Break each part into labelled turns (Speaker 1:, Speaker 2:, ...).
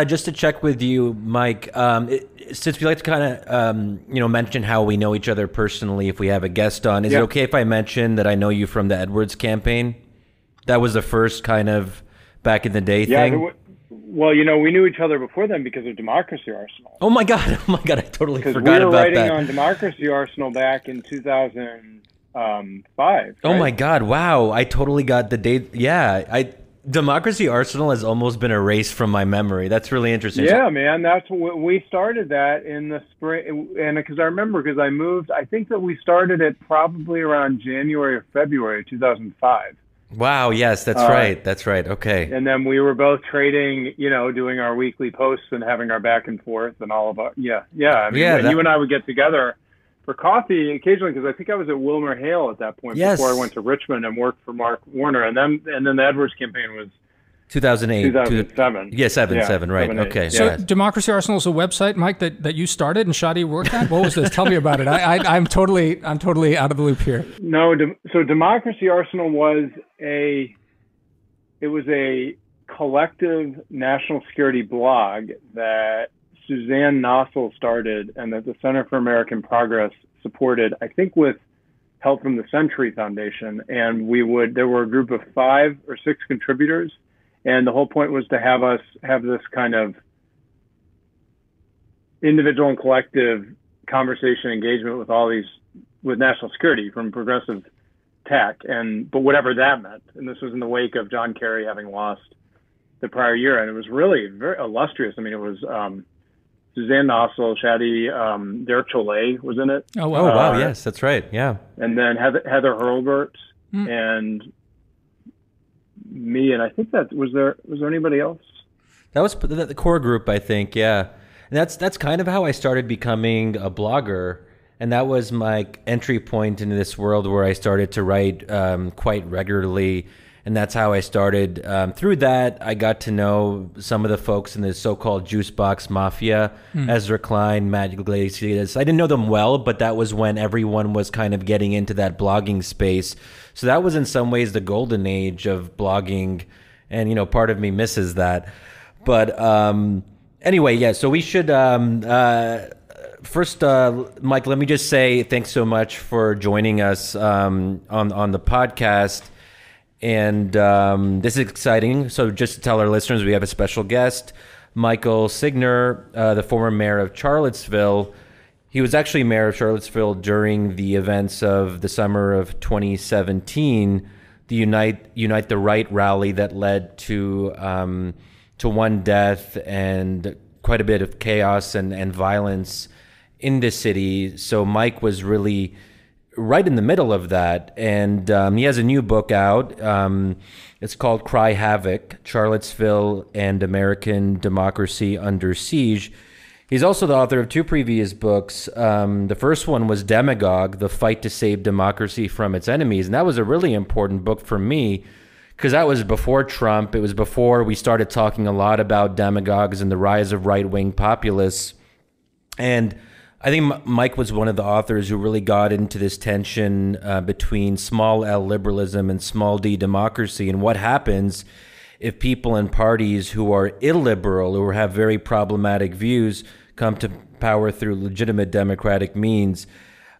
Speaker 1: Just to check with you, Mike, since we like to kind of, mention how we know each other personally if we have a guest on, is it okay if I mention that I know you from the Edwards campaign? That was the first kind of back in the day thing?
Speaker 2: Well, we knew each other before then because of Democracy Arsenal.
Speaker 1: Oh my God, I totally forgot about that.
Speaker 2: Because we were writing on Democracy Arsenal back in 2005. Right?
Speaker 1: Oh my God, wow, I totally got the date. Yeah, Democracy Arsenal has almost been erased from my memory. That's really interesting.
Speaker 2: Yeah, man, that's what we started that in the spring. And because I remember, because I moved, I think that we started it probably around January or February 2005.
Speaker 1: Wow, yes, that's right. That's right. Okay.
Speaker 2: And then we were both trading, doing our weekly posts and having our back and forth and all of our, you and I would get together for coffee occasionally, because I think I was at Wilmer Hale at that point before I went to Richmond and worked for Mark Warner. And then the Edwards campaign was
Speaker 1: 2008.
Speaker 2: 2007.
Speaker 1: Yeah, 7, right. 7,
Speaker 2: okay.
Speaker 3: So Democracy Arsenal is a website, Mike, that you started and Shadi worked at? What was this? Tell me about it. I'm totally out of the loop here.
Speaker 2: No, so Democracy Arsenal was a collective national security blog that Suzanne Nossel started and that the Center for American Progress supported, I think with help from the Century Foundation. And there were a group of 5 or 6 contributors. And the whole point was to have us have this kind of individual and collective conversation engagement with national security from progressive tech, but whatever that meant. And this was in the wake of John Kerry having lost the prior year. And it was really very illustrious. I mean, it was Suzanne Nossel, Shadi, Derek Chollet was in it.
Speaker 1: Oh, wow. Yes, that's right. Yeah.
Speaker 2: And then Heather Hurlbert and me, and I think was there anybody else?
Speaker 1: That was the core group, I think. Yeah, and that's kind of how I started becoming a blogger, and that was my entry point into this world where I started to write quite regularly, and that's how I started. Through that, I got to know some of the folks in the so-called Juice Box Mafia, Ezra Klein, Matt Iglesias. I didn't know them well, but that was when everyone was kind of getting into that blogging space. So that was in some ways the golden age of blogging, and part of me misses that. But anyway, yeah. So we should first, Mike. Let me just say thanks so much for joining us on the podcast. And this is exciting. So just to tell our listeners, we have a special guest, Michael Signer, the former mayor of Charlottesville. He was actually mayor of Charlottesville during the events of the summer of 2017, the Unite the Right rally that led to one death and quite a bit of chaos and violence in the city. So Mike was really right in the middle of that, and he has a new book out. It's called Cry Havoc, Charlottesville and American Democracy Under Siege. He's also the author of 2 previous books. The first one was Demagogue, The Fight to Save Democracy from Its Enemies, and that was a really important book for me because that was before Trump. It was before we started talking a lot about demagogues and the rise of right-wing populists. And I think Mike was one of the authors who really got into this tension between small L liberalism and small D democracy, and what happens if people and parties who are illiberal, who have very problematic views, come to power through legitimate democratic means.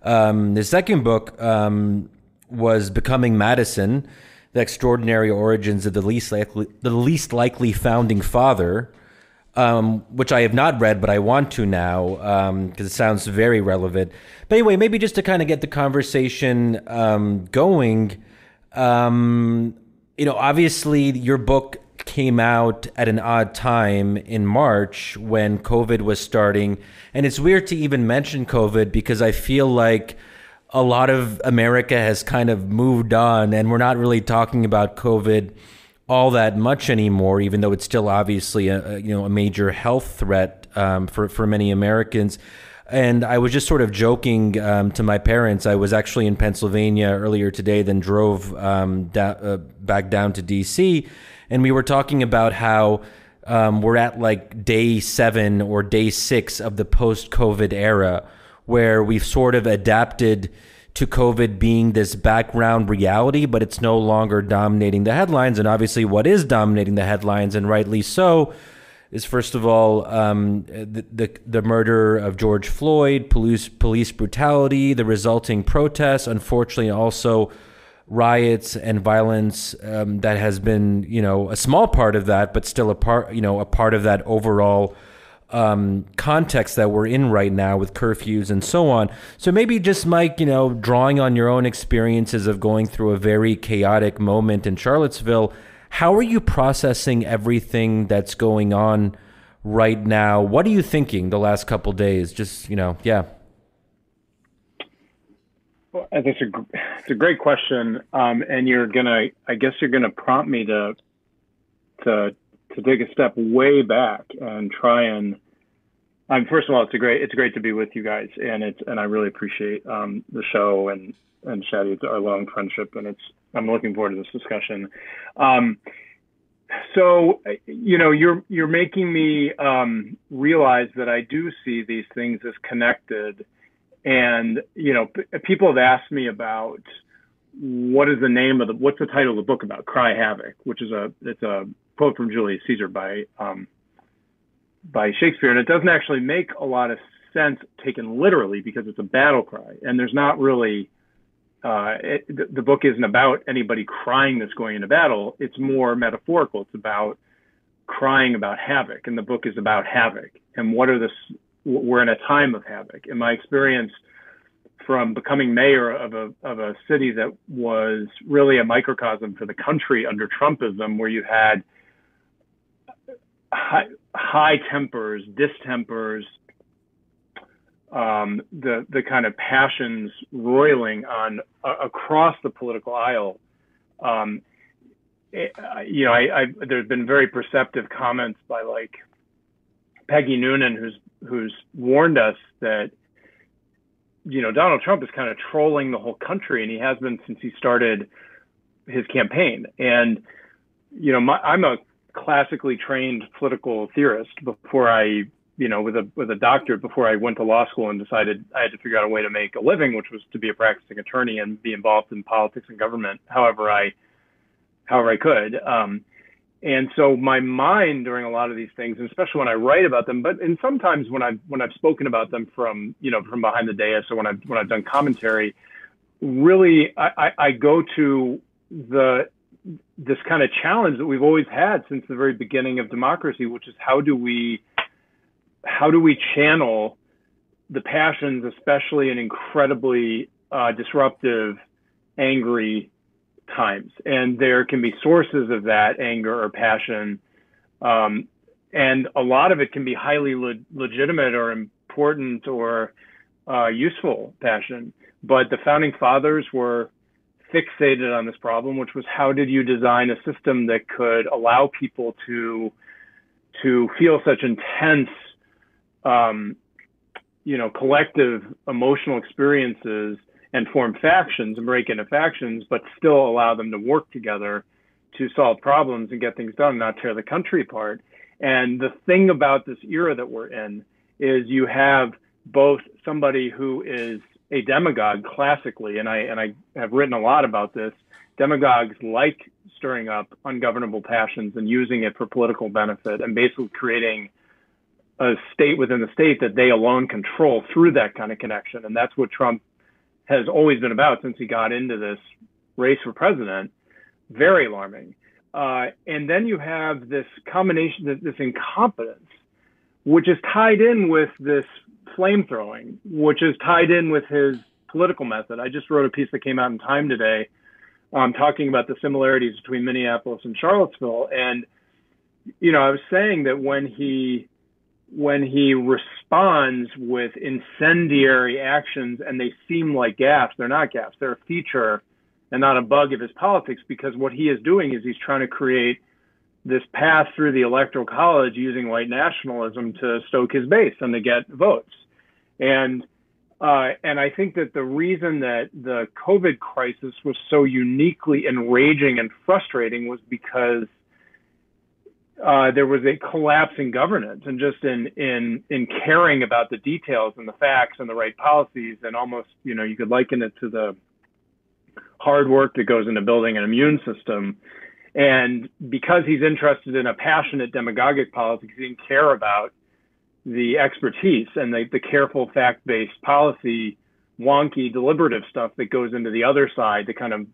Speaker 1: The second book was Becoming Madison, The Extraordinary Origins of the Least Likely Founding Father, which I have not read, but I want to now because it sounds very relevant. But anyway, maybe just to kind of get the conversation going, obviously your book came out at an odd time in March when COVID was starting. And it's weird to even mention COVID because I feel like a lot of America has kind of moved on and we're not really talking about COVID all that much anymore, even though it's still obviously a major health threat for many Americans. And I was just sort of joking to my parents. I was actually in Pennsylvania earlier today, then drove back down to DC. And we were talking about how we're at like day 7 or day 6 of the post-COVID era, where we've sort of adapted to COVID being this background reality, but it's no longer dominating the headlines. And obviously what is dominating the headlines, and rightly so, is first of all the murder of George Floyd, police brutality, the resulting protests, unfortunately also riots and violence that has been, a small part of that, but still a part of that overall context that we're in right now with curfews and so on. So maybe just, Mike, drawing on your own experiences of going through a very chaotic moment in Charlottesville, how are you processing everything that's going on right now? What are you thinking the last couple of days? Just, yeah.
Speaker 2: Well, it's a great question. And I guess you're gonna prompt me to take a step way back and try and, first of all, it's great to be with you guys, and I really appreciate the show and Shadi. It's our long friendship, and I'm looking forward to this discussion. So you're making me realize that I do see these things as connected, and people have asked me about what's the title of the book about, Cry Havoc, which is it's a quote from Julius Caesar by Shakespeare, and it doesn't actually make a lot of sense taken literally because it's a battle cry, and there's not really the book isn't about anybody crying that's going into battle. It's more metaphorical. It's about crying about havoc, and the book is about havoc and we're in a time of havoc. In my experience from becoming mayor of a city that was really a microcosm for the country under Trumpism, where you had high tempers, distempers, the kind of passions roiling on across the political aisle. There's been very perceptive comments by like Peggy Noonan, who's warned us that Donald Trump is kind of trolling the whole country, and he has been since he started his campaign. And I'm a classically trained political theorist before I, with a doctorate, before I went to law school and decided I had to figure out a way to make a living, which was to be a practicing attorney and be involved in politics and government however I could. And so my mind during a lot of these things, and especially when I write about them, and sometimes when I've spoken about them from behind the dais, or when I've done commentary, really I go to this kind of challenge that we've always had since the very beginning of democracy, which is how do we channel the passions, especially in incredibly disruptive, angry times. And there can be sources of that anger or passion, and a lot of it can be highly legitimate or important or useful passion. But the founding fathers were fixated on this problem, which was how did you design a system that could allow people to feel such intense collective emotional experiences and form factions and break into factions, but still allow them to work together to solve problems and get things done, not tear the country apart. And the thing about this era that we're in is you have both somebody who is a demagogue classically, and I have written a lot about this. Demagogues like stirring up ungovernable passions and using it for political benefit and basically creating a state within the state that they alone control through that kind of connection. And that's what Trump has always been about since he got into this race for president. Very alarming. And then you have this combination, this incompetence, which is tied in with this flamethrowing, which is tied in with his political method. I just wrote a piece that came out in Time today talking about the similarities between Minneapolis and Charlottesville. And, I was saying that when he responds with incendiary actions and they seem like gaffes, they're not gaffes. They're a feature and not a bug of his politics, because what he is doing is he's trying to create this path through the Electoral College using white nationalism to stoke his base and to get votes. And I think that the reason that the COVID crisis was so uniquely enraging and frustrating was because there was a collapse in governance and just in caring about the details and the facts and the right policies, and almost, you could liken it to the hard work that goes into building an immune system. And because he's interested in a passionate demagogic politics, he didn't care about the expertise and the careful fact-based policy, wonky deliberative stuff that goes into the other side, the kind of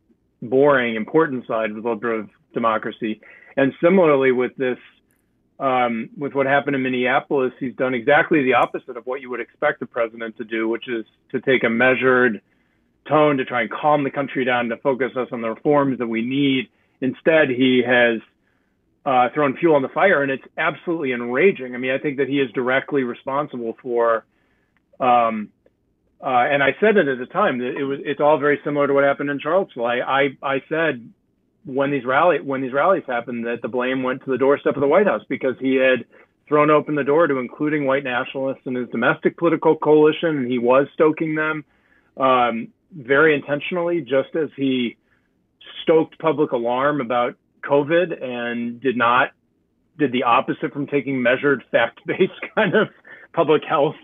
Speaker 2: boring, important side of deliberative democracy. And similarly with this, with what happened in Minneapolis, he's done exactly the opposite of what you would expect a president to do, which is to take a measured tone to try and calm the country down, to focus us on the reforms that we need. Instead, he has thrown fuel on the fire, and it's absolutely enraging. I mean, I think that he is directly responsible for, and I said it at the time, that it's all very similar to what happened in Charlottesville. I said when these rallies happened that the blame went to the doorstep of the White House, because he had thrown open the door to including white nationalists in his domestic political coalition, and he was stoking them very intentionally, just as he stoked public alarm about COVID and did the opposite from taking measured, fact-based kind of public health,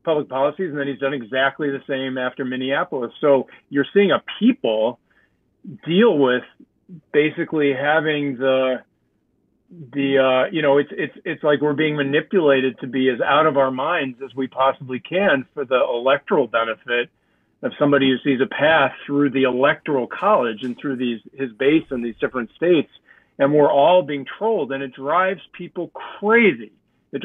Speaker 2: public policies. And then he's done exactly the same after Minneapolis. So you're seeing a people deal with basically having it's like we're being manipulated to be as out of our minds as we possibly can for the electoral benefit of somebody who sees a path through the electoral college and through his base in these different states. And we're all being trolled, and it drives people crazy. And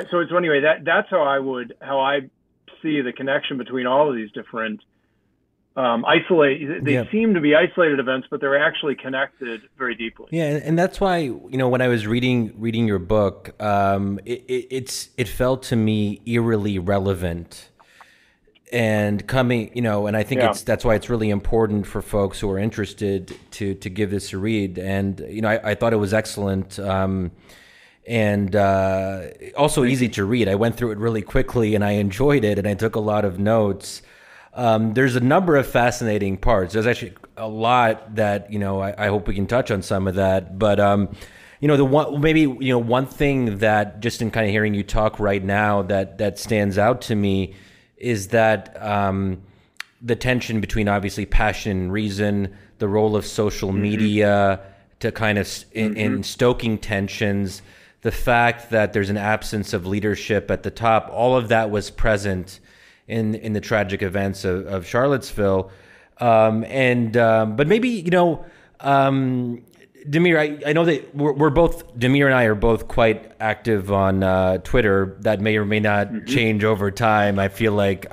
Speaker 2: so anyway, that's how I see the connection between all of these different they seem to be isolated events, but they're actually connected very deeply.
Speaker 1: Yeah, and that's why, when I was reading your book, it felt to me eerily relevant. And coming, and I think that's why it's really important for folks who are interested to give this a read. And I thought it was excellent, and also easy to read. I went through it really quickly, and I enjoyed it, and I took a lot of notes. There's a number of fascinating parts. There's actually a lot that I hope we can touch on some of that. But one thing that, just in kind of hearing you talk right now, that stands out to me is that the tension between obviously passion and reason, the role of social media to kind of in stoking tensions, the fact that there's an absence of leadership at the top, all of that was present in the tragic events of Charlottesville. But maybe, Damir, I know that we're both, Damir and I are both quite active on Twitter. That may or may not change over time. I feel like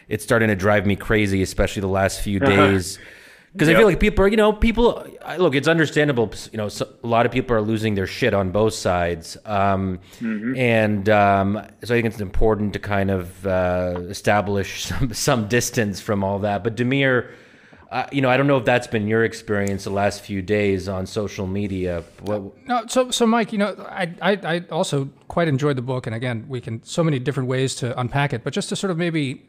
Speaker 1: it's starting to drive me crazy, especially the last few days. Because I feel like people are, look, it's understandable. A lot of people are losing their shit on both sides. And so I think it's important to kind of establish some distance from all that. But Damir, I don't know if that's been your experience the last few days on social media.
Speaker 3: No, so Mike, I also quite enjoyed the book, and again, so many different ways to unpack it. But just to sort of maybe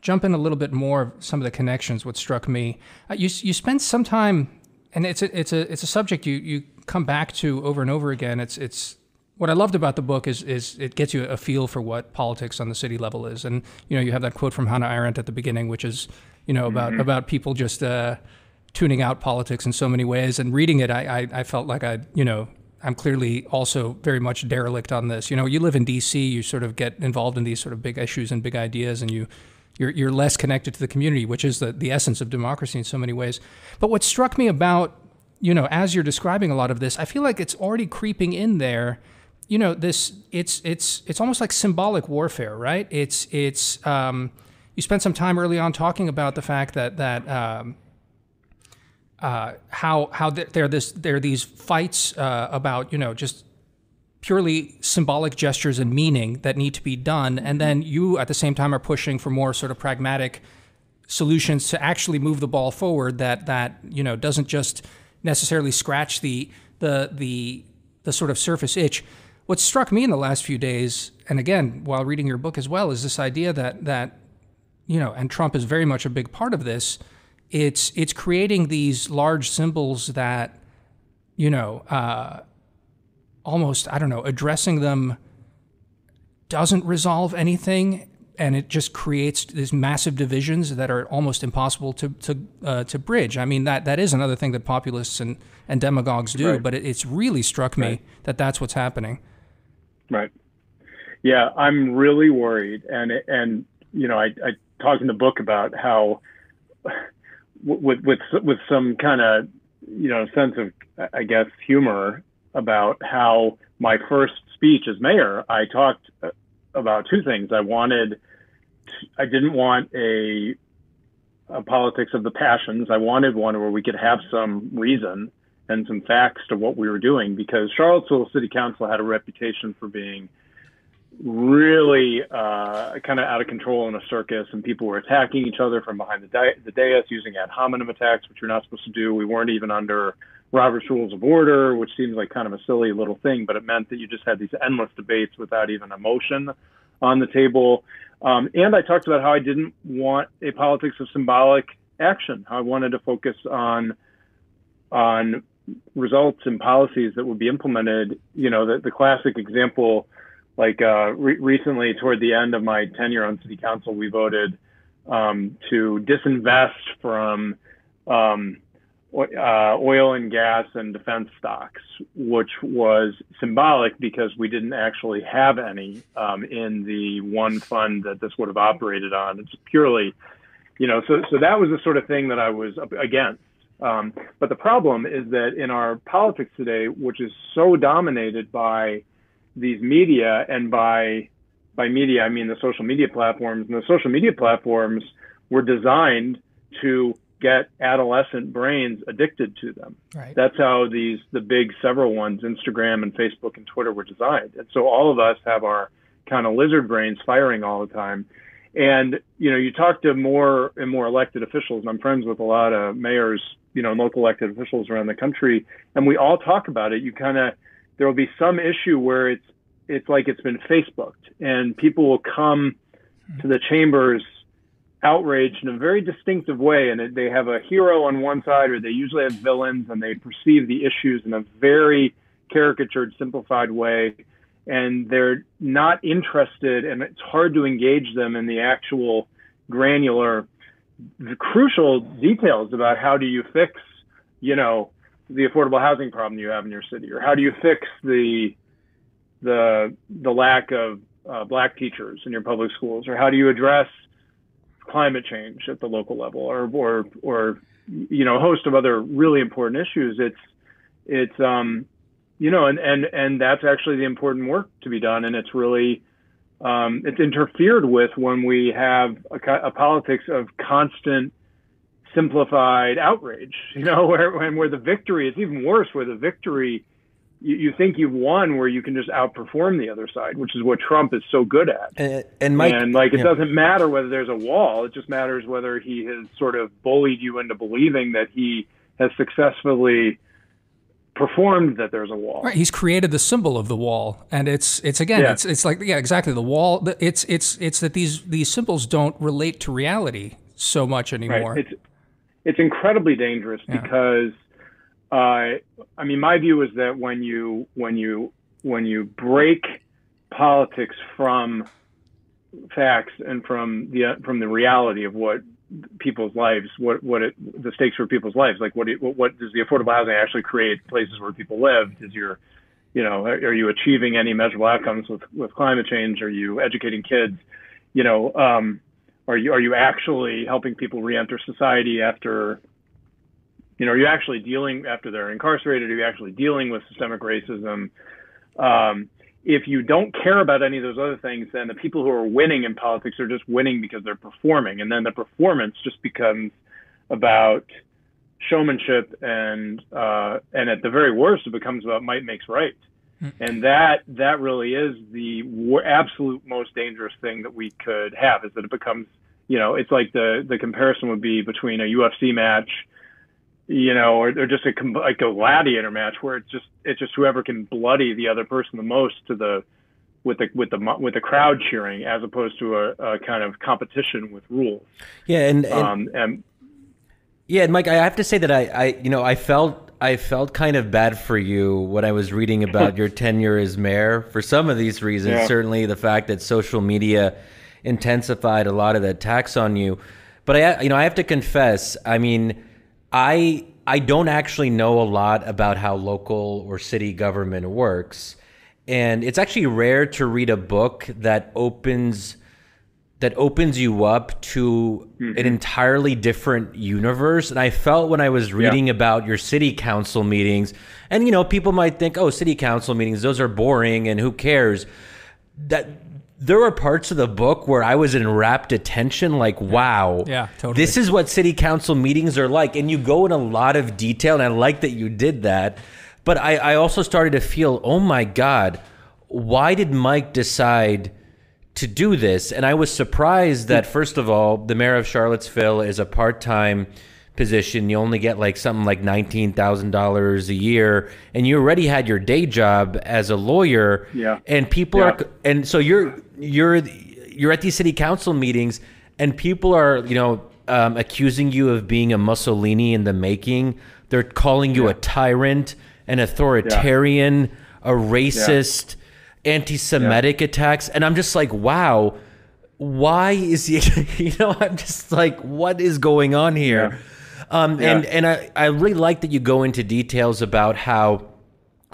Speaker 3: jump in a little bit more of some of the connections, what struck me, you spent some time, and it's a subject you come back to over and over again. It's what I loved about the book is it gets you a feel for what politics on the city level is, and you have that quote from Hannah Arendt at the beginning, which is about people just tuning out politics in so many ways. And reading it, I felt like I'm clearly also very much derelict on this. You live in D.C., you sort of get involved in these sort of big issues and big ideas, and you're less connected to the community, which is the essence of democracy in so many ways. But what struck me about, as you're describing a lot of this, I feel like it's already creeping in there. It's almost like symbolic warfare, right? You spent some time early on talking about the fact that how there are these fights about just purely symbolic gestures and meaning that need to be done, and then you at the same time are pushing for more sort of pragmatic solutions to actually move the ball forward that doesn't just necessarily scratch the sort of surface itch. What struck me in the last few days, and again while reading your book as well, is this idea that and Trump is very much a big part of this. It's creating these large symbols that almost, addressing them doesn't resolve anything, and it just creates these massive divisions that are almost impossible to bridge. I mean, that is another thing that populists and demagogues do,
Speaker 2: Right.
Speaker 3: but it's really struck me that that's what's happening.
Speaker 2: Right. Yeah, I'm really worried, and I talk in the book about how with some kind of sense of, I guess, humor about how my first speech as mayor, I talked about two things. I didn't want a politics of the passions. I wanted one where we could have some reason and some facts to what we were doing, because Charlottesville City Council had a reputation for being really kind of out of control in a circus, and people were attacking each other from behind the dais using ad hominem attacks, which you're not supposed to do. We weren't even under Robert's Rules of Order, which seems like kind of a silly little thing, but it meant that you just had these endless debates without even a motion on the table. And I talked about how I didn't want a politics of symbolic action. How I wanted to focus on results and policies that would be implemented. The classic example, like recently toward the end of my tenure on city council, we voted to disinvest from oil and gas and defense stocks, which was symbolic because we didn't actually have any in the one fund that this would have operated on. It's purely, so that was the sort of thing that I was against. But the problem is that in our politics today, which is so dominated by these media, and by media, I mean the social media platforms, and the social media platforms were designed to get adolescent brains addicted to them.
Speaker 3: Right.
Speaker 2: That's how the big several ones, Instagram and Facebook and Twitter, were designed. And so all of us have our kind of lizard brains firing all the time. And, you talk to more and more elected officials, and I'm friends with a lot of mayors, and local elected officials around the country, and we all talk about it. There will be some issue where it's like it's been Facebooked, and people will come to the chambers outraged in a very distinctive way, and they have a hero on one side, or they usually have villains, and they perceive the issues in a very caricatured, simplified way, and they're not interested, and it's hard to engage them in the actual granular, the crucial details about how do you fix, the affordable housing problem you have in your city, or how do you fix the lack of black teachers in your public schools, or how do you address climate change at the local level, or a host of other really important issues. It's and that's actually the important work to be done, and it's really it's interfered with when we have a politics of constant simplified outrage, where the victory is even worse, where the victory, you think you've won, where you can just outperform the other side, which is what Trump is so good at.
Speaker 1: And Mike,
Speaker 2: it doesn't matter whether there's a wall. It just matters whether he has sort of bullied you into believing that he has successfully performed that there's a wall.
Speaker 3: Right. He's created the symbol of the wall, and it's like exactly the wall. It's that these symbols don't relate to reality so much anymore.
Speaker 2: Right. It's incredibly dangerous because. My view is that when you break politics from facts and from the reality of what people's lives, the stakes for people's lives, like what does the affordable housing actually create places where people live? Are you achieving any measurable outcomes with climate change? Are you educating kids? Are you actually helping people reenter society after? Are you actually dealing after they're incarcerated? Are you actually dealing with systemic racism? If you don't care about any of those other things, then the people who are winning in politics are just winning because they're performing. And then the performance just becomes about showmanship, and at the very worst, it becomes about might makes right. And that really is the absolute most dangerous thing that we could have, is that it becomes, it's like the comparison would be between a UFC match, or just like a gladiator match, where it's just whoever can bloody the other person the most with the crowd cheering, as opposed to a kind of competition with rules.
Speaker 1: Yeah, and Mike, I have to say that I felt kind of bad for you when I was reading about your tenure as mayor for some of these reasons. Yeah. Certainly the fact that social media intensified a lot of the attacks on you. But I have to confess, I mean, I don't actually know a lot about how local or city government works. And it's actually rare to read a book that opens you up to an entirely different universe. And I felt when I was reading about your city council meetings, and people might think, oh, city council meetings, those are boring and who cares? That there were parts of the book where I was in rapt attention, like, wow,
Speaker 3: totally.
Speaker 1: This is what city council meetings are like. And you go in a lot of detail, and I like that you did that. But I also started to feel, oh my God, why did Mike decide to do this? And I was surprised that, first of all, the mayor of Charlottesville is a part-time position. You only get like something like $19,000 a year, and you already had your day job as a lawyer. And people are, and so you're at these city council meetings, and people are, accusing you of being a Mussolini in the making. They're calling you a tyrant, an authoritarian, a racist, anti-Semitic attacks. And I'm just like, wow, why is he, I'm just like, what is going on here? And I really like that you go into details about how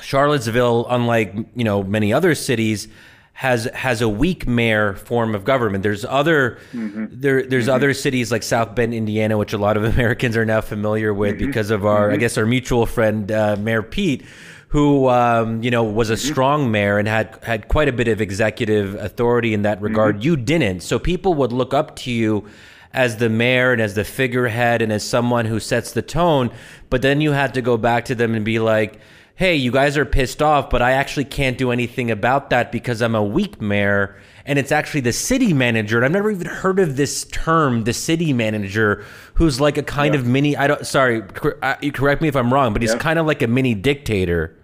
Speaker 1: Charlottesville, unlike, many other cities, has a weak mayor form of government. There's other other cities like South Bend, Indiana, which a lot of Americans are now familiar with because of our, I guess, our mutual friend, Mayor Pete, who, was a strong mayor and had quite a bit of executive authority in that regard. You didn't. So people would look up to you as the mayor and as the figurehead and as someone who sets the tone. But then you had to go back to them and be like, hey, you guys are pissed off, but I actually can't do anything about that because I'm a weak mayor. And it's actually the city manager. And I've never even heard of this term, the city manager, who's like a kind of mini, you correct me if I'm wrong, but he's kind of like a mini dictator.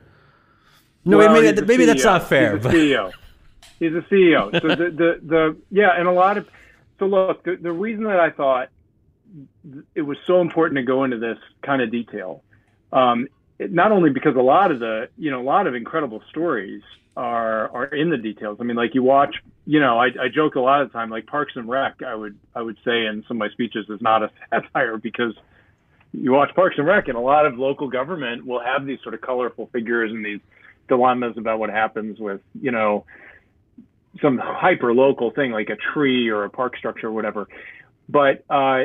Speaker 1: No,
Speaker 2: well,
Speaker 1: maybe that's not fair.
Speaker 2: He's a CEO. He's a CEO. So and a lot of, so look, the reason that I thought it was so important to go into this kind of detail, not only because a lot of incredible stories are in the details. I mean, like you watch, I joke a lot of the time, like Parks and Rec, I would say in some of my speeches is not a satire, because you watch Parks and Rec and a lot of local government will have these sort of colorful figures and these dilemmas about what happens with, some hyper local thing like a tree or a park structure or whatever. But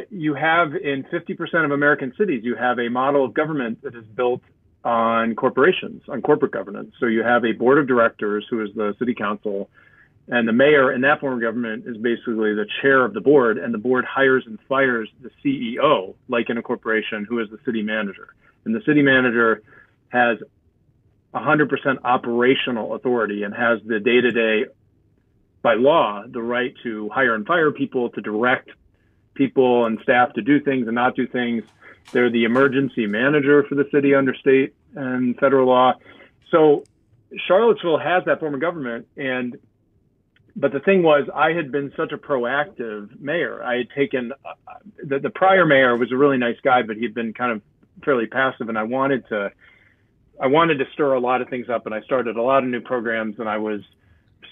Speaker 2: you have in 50% of American cities, you have a model of government that is built on corporations, on corporate governance. So you have a board of directors who is the city council, and the mayor in that form of government is basically the chair of the board, and the board hires and fires the CEO, like in a corporation, who is the city manager. And the city manager has 100% operational authority and has the day-to-day, by law, the right to hire and fire people, to direct people and staff to do things and not do things. They're the emergency manager for the city under state and federal law. So Charlottesville has that form of government. But the thing was, I had been such a proactive mayor. I had taken, the prior mayor was a really nice guy, but he'd been kind of fairly passive, and I wanted to stir a lot of things up, and I started a lot of new programs, and I was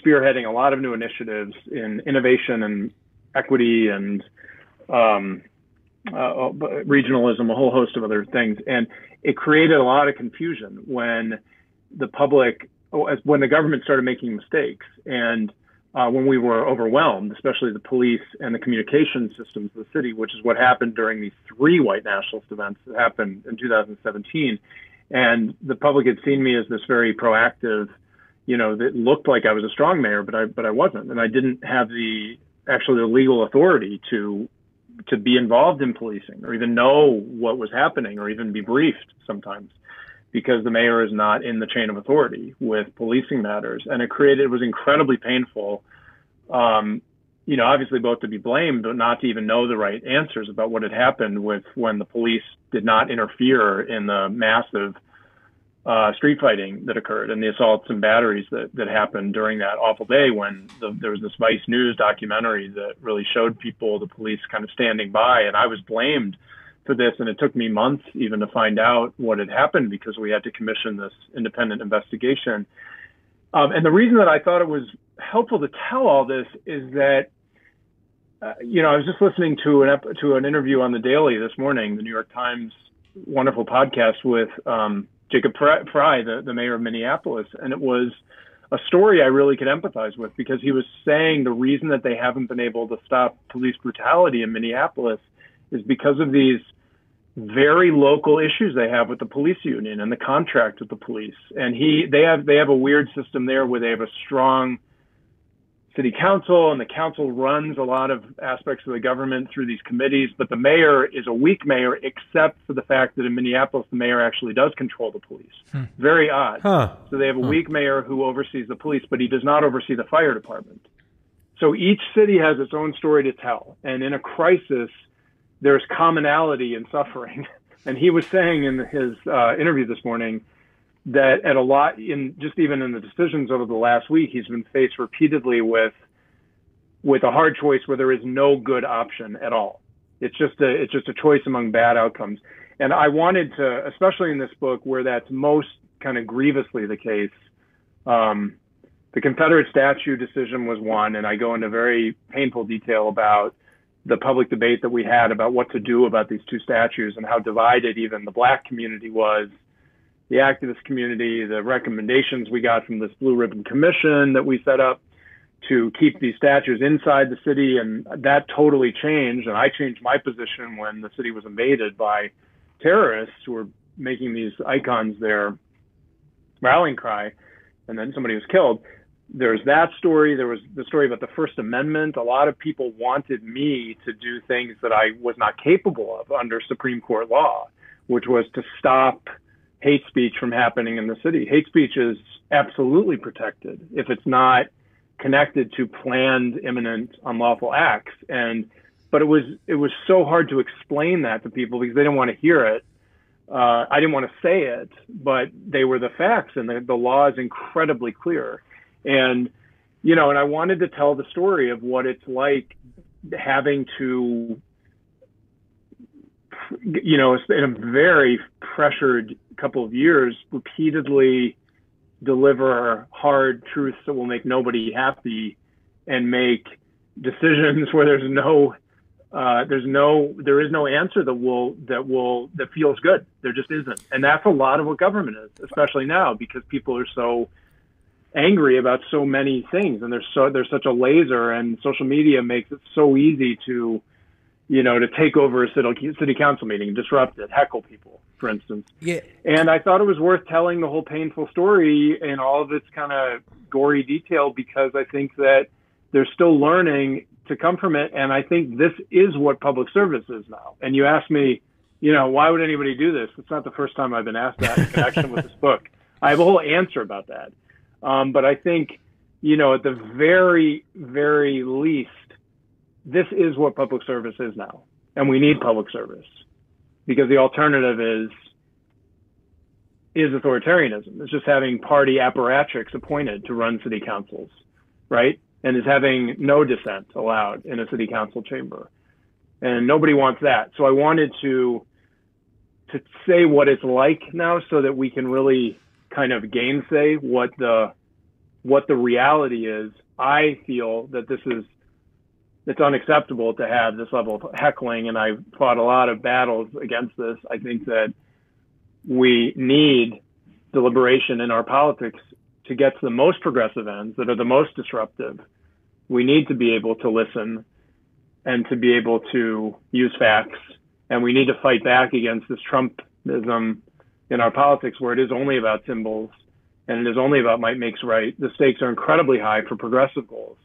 Speaker 2: spearheading a lot of new initiatives in innovation and equity and regionalism, a whole host of other things. And it created a lot of confusion when the government started making mistakes, and when we were overwhelmed, especially the police and the communication systems of the city, which is what happened during these 3 white nationalist events that happened in 2017. And the public had seen me as this very proactive, that looked like I was a strong mayor, but I wasn't. And I didn't have the legal authority to be involved in policing or even know what was happening or even be briefed sometimes, because the mayor is not in the chain of authority with policing matters. And it was incredibly painful, obviously both to be blamed, but not to even know the right answers about what had happened when the police did not interfere in the massive street fighting that occurred and the assaults and batteries that happened during that awful day, when there was this Vice News documentary that really showed the police kind of standing by. And I was blamed for this, and it took me months even to find out what had happened, because we had to commission this independent investigation. And the reason that I thought it was helpful to tell all this is that I was just listening to an interview on the Daily this morning, the New York Times wonderful podcast with Jacob Frey, the mayor of Minneapolis, and it was a story I really could empathize with, because he was saying the reason that they haven't been able to stop police brutality in Minneapolis is because of these very local issues they have with the police union and the contract with the police. And they have a weird system there where they have a strong city council, and the council runs a lot of aspects of the government through these committees, but the mayor is a weak mayor, except for the fact that in Minneapolis, the mayor actually does control the police. Very odd. So they have a weak mayor who oversees the police, but he does not oversee the fire department. So each city has its own story to tell. And in a crisis, there's commonality in suffering. And he was saying in his interview this morning that even in the decisions over the last week, he's been faced repeatedly with a hard choice where there is no good option at all. It's just a choice among bad outcomes. And I wanted to, especially in this book where that's most kind of grievously the case, the Confederate statue decision was one, and I go into very painful detail about the public debate that we had about what to do about these two statues and how divided even the Black community was, the activist community, the recommendations we got from this Blue Ribbon Commission that we set up to keep these statues inside the city. And that totally changed. And I changed my position when the city was invaded by terrorists who were making these icons their rallying cry. And then somebody was killed. There's that story. There was the story about the First Amendment. A lot of people wanted me to do things that I was not capable of under Supreme Court law, which was to stop hate speech from happening in the city. Hate speech is absolutely protected if it's not connected to planned, imminent, unlawful acts. But it was so hard to explain that to people because they didn't want to hear it. I didn't want to say it, but they were the facts, and the law is incredibly clear. And I wanted to tell the story of what it's like having to, in a very pressured couple of years, repeatedly deliver hard truths that will make nobody happy and make decisions where there is no answer that feels good. There just isn't. And that's a lot of what government is, especially now, because people are so angry about so many things, and there's such a laser, and social media makes it so easy to take over a city council meeting, disrupt it, heckle people, for instance.
Speaker 1: Yeah.
Speaker 2: And I thought it was worth telling the whole painful story in all of its kind of gory detail, because I think that there's still learning to come from it. And I think this is what public service is now. And you asked me, why would anybody do this? It's not the first time I've been asked that in connection with this book. I have a whole answer about that. But I think, at the very, very least, this is what public service is now. And we need public service, because the alternative is authoritarianism. It's just having party apparatchiks appointed to run city councils, right? And is having no dissent allowed in a city council chamber. And nobody wants that. So I wanted to say what it's like now, so that we can really kind of gainsay what the reality is. I feel that it's unacceptable to have this level of heckling, and I fought a lot of battles against this. I think that we need deliberation in our politics to get to the most progressive ends that are the most disruptive. We need to be able to listen and to be able to use facts, and we need to fight back against this Trumpism in our politics, where it is only about symbols and it is only about might makes right. The stakes are incredibly high for progressive goals.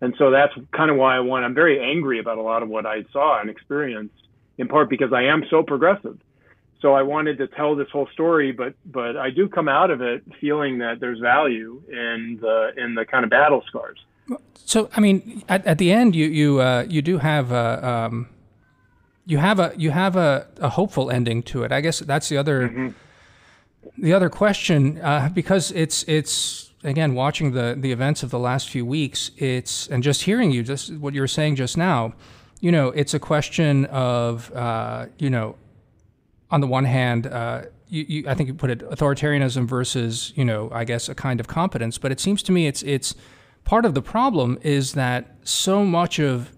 Speaker 2: And so that's kind of why I'm very angry about a lot of what I saw and experienced, in part because I am so progressive. So I wanted to tell this whole story, but I do come out of it feeling that there's value in the kind of battle scars.
Speaker 3: So, I mean, at the end, you do have you have a hopeful ending to it. I guess that's the other the other question, because it's again, watching the events of the last few weeks, and just hearing you, just what you were saying just now, it's a question of, on the one hand, I think you put it authoritarianism versus, I guess a kind of competence. But it seems to me it's part of the problem is that so much of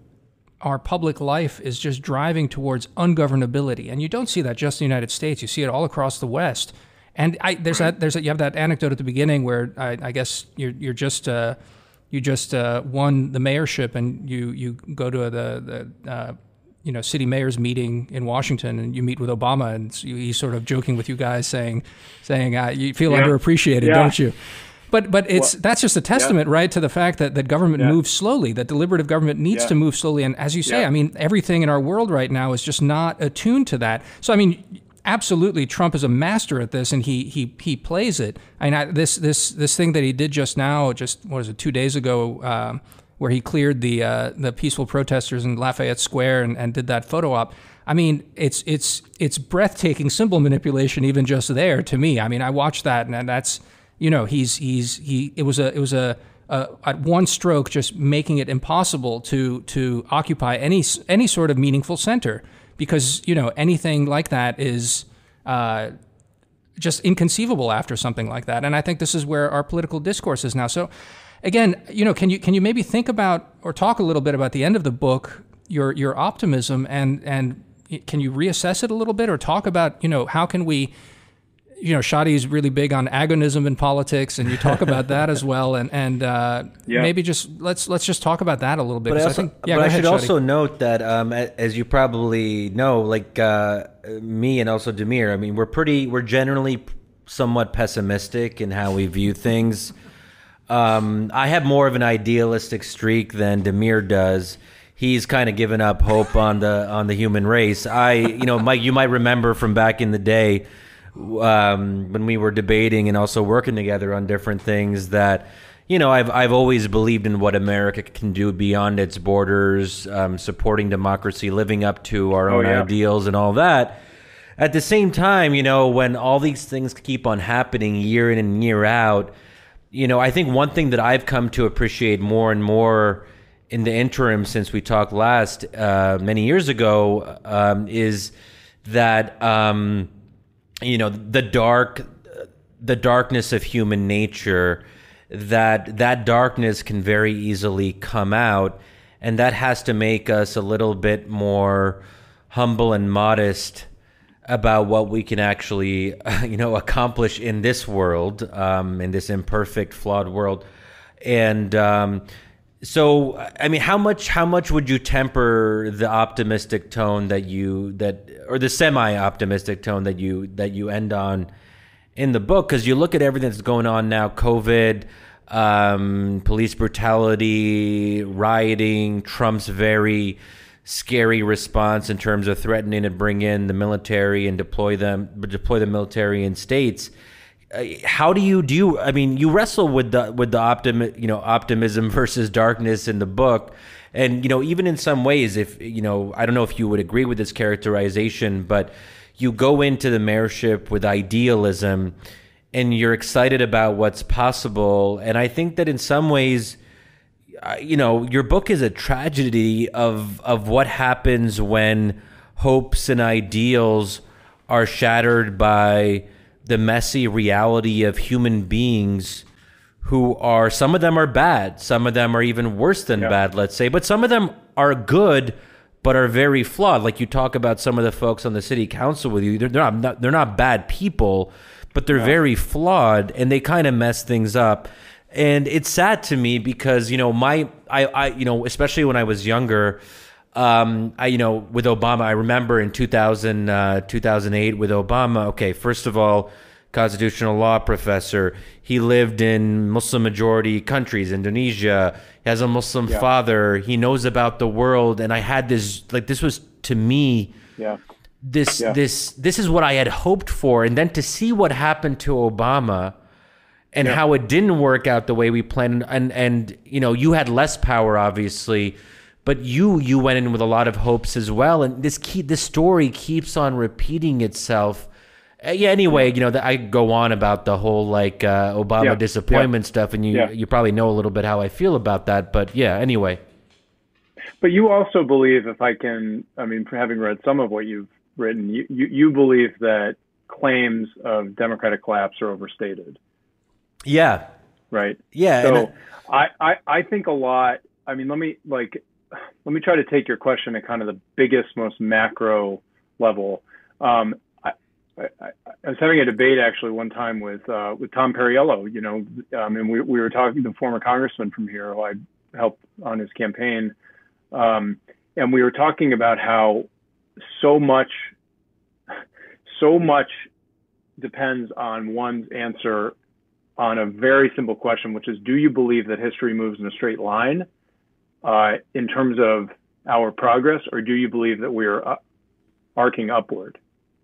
Speaker 3: our public life is just driving towards ungovernability. And you don't see that just in the United States. You see it all across the West. And you have that anecdote at the beginning where I guess you just won the mayorship, and you go to the city mayor's meeting in Washington, and you meet with Obama, and he's sort of joking with you guys, saying you feel underappreciated, don't you? But that's just a testament, right, to the fact that government moves slowly, that deliberative government needs to move slowly. And as you say, I mean, everything in our world right now is just not attuned to that. So, I mean, absolutely, Trump is a master at this, and he plays it. I mean, this thing that he did just now, what was it, 2 days ago, where he cleared the peaceful protesters in Lafayette Square and did that photo op. I mean, it's breathtaking symbol manipulation even just there to me. I mean, I watched that, and that's, it was at one stroke just making it impossible to occupy any sort of meaningful center, because anything like that is just inconceivable after something like that. And I think this is where our political discourse is now. So again, can you maybe think about or talk a little bit about the end of the book, your optimism, and can you reassess it a little bit, or talk about how can we, Shadi's really big on agonism in politics, and you talk about that as well, and maybe just let's just talk about that a little bit.
Speaker 1: But I should also note that as you probably know, like me and also Demir, I mean, we're generally somewhat pessimistic in how we view things. I have more of an idealistic streak than Demir does. He's kind of given up hope on the human race. Mike, you might remember from back in the day when we were debating and also working together on different things that, I've always believed in what America can do beyond its borders, supporting democracy, living up to our own ideals and all that. At the same time, when all these things keep on happening year in and year out, I think one thing that I've come to appreciate more and more in the interim since we talked last many years ago is that the darkness of human nature, that darkness can very easily come out, and that has to make us a little bit more humble and modest about what we can actually, accomplish in this world, in this imperfect, flawed world. And so, I mean, how much would you temper the optimistic tone or the semi-optimistic tone that you end on in the book? Because you look at everything that's going on now: COVID, police brutality, rioting, Trump's very scary response in terms of threatening to bring in the military and deploy the military in states. How do you? I mean, you wrestle with the optimism versus darkness in the book, and even in some ways, if I don't know if you would agree with this characterization, but you go into the mayorship with idealism, and you're excited about what's possible, and I think that in some ways, your book is a tragedy of what happens when hopes and ideals are shattered by the messy reality of human beings who are, some of them are bad, some of them are even worse than bad, let's say, but some of them are good but are very flawed. Like you talk about some of the folks on the city council with you, they're not bad people, but they're very flawed, and they kind of mess things up. And it's sad to me because, especially when I was younger, with Obama, I remember in 2008 with Obama, okay, first of all, constitutional law professor. He lived in Muslim majority countries, Indonesia. He has a Muslim father. He knows about the world. And I had this, this was to me, this is what I had hoped for. And then to see what happened to Obama and how it didn't work out the way we planned. And you had less power, obviously, but you went in with a lot of hopes as well. And this story keeps on repeating itself. Anyway, I go on about the whole Obama disappointment stuff, and you probably know a little bit how I feel about that. But anyway.
Speaker 2: But you also believe, for having read some of what you've written, you believe that claims of democratic collapse are overstated. Yeah. Right.
Speaker 1: Yeah.
Speaker 2: So I think a lot. I mean, let me let me try to take your question at kind of the biggest, most macro level. I was having a debate actually one time with Tom Perriello, and we were talking, the former congressman from here who I helped on his campaign, and we were talking about how so much depends on one's answer on a very simple question, which is, do you believe that history moves in a straight line in terms of our progress, or do you believe that we are arcing upward?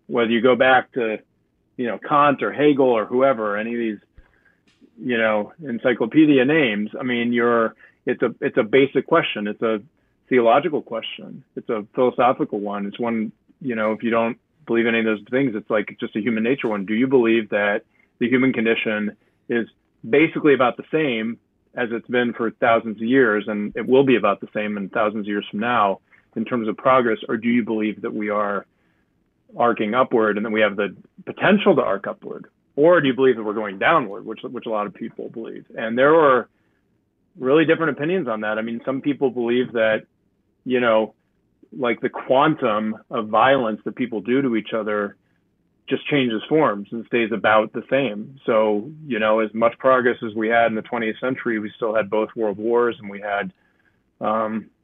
Speaker 2: Whether you go back to, Kant or Hegel or whoever, any of these, encyclopedia names, I mean, it's a basic question. It's a theological question. It's a philosophical one. It's one, if you don't believe any of those things, it's like just a human nature one. Do you believe that the human condition is basically about the same as it's been for thousands of years, and it will be about the same in thousands of years from now in terms of progress, or do you believe that we are arcing upward and then we have the potential to arc upward, or do you believe that we're going downward, which a lot of people believe? And there are really different opinions on that. I mean, some people believe that, like the quantum of violence that people do to each other just changes forms and stays about the same. So, as much progress as we had in the 20th century, we still had both world wars, and we had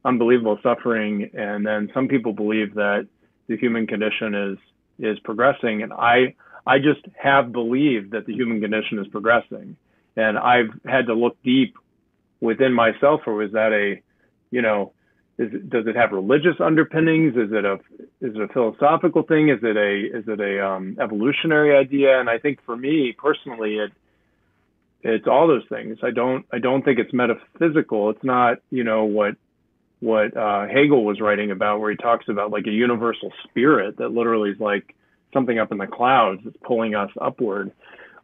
Speaker 2: unbelievable suffering. And then some people believe that the human condition is progressing. And I just have believed that the human condition is progressing. And I've had to look deep within myself, or is that does it have religious underpinnings? Is it a philosophical thing? Is it a evolutionary idea? And I think for me personally, it's all those things. I don't think it's metaphysical. It's not, what Hegel was writing about, where he talks about like a universal spirit that literally is like something up in the clouds that's pulling us upward.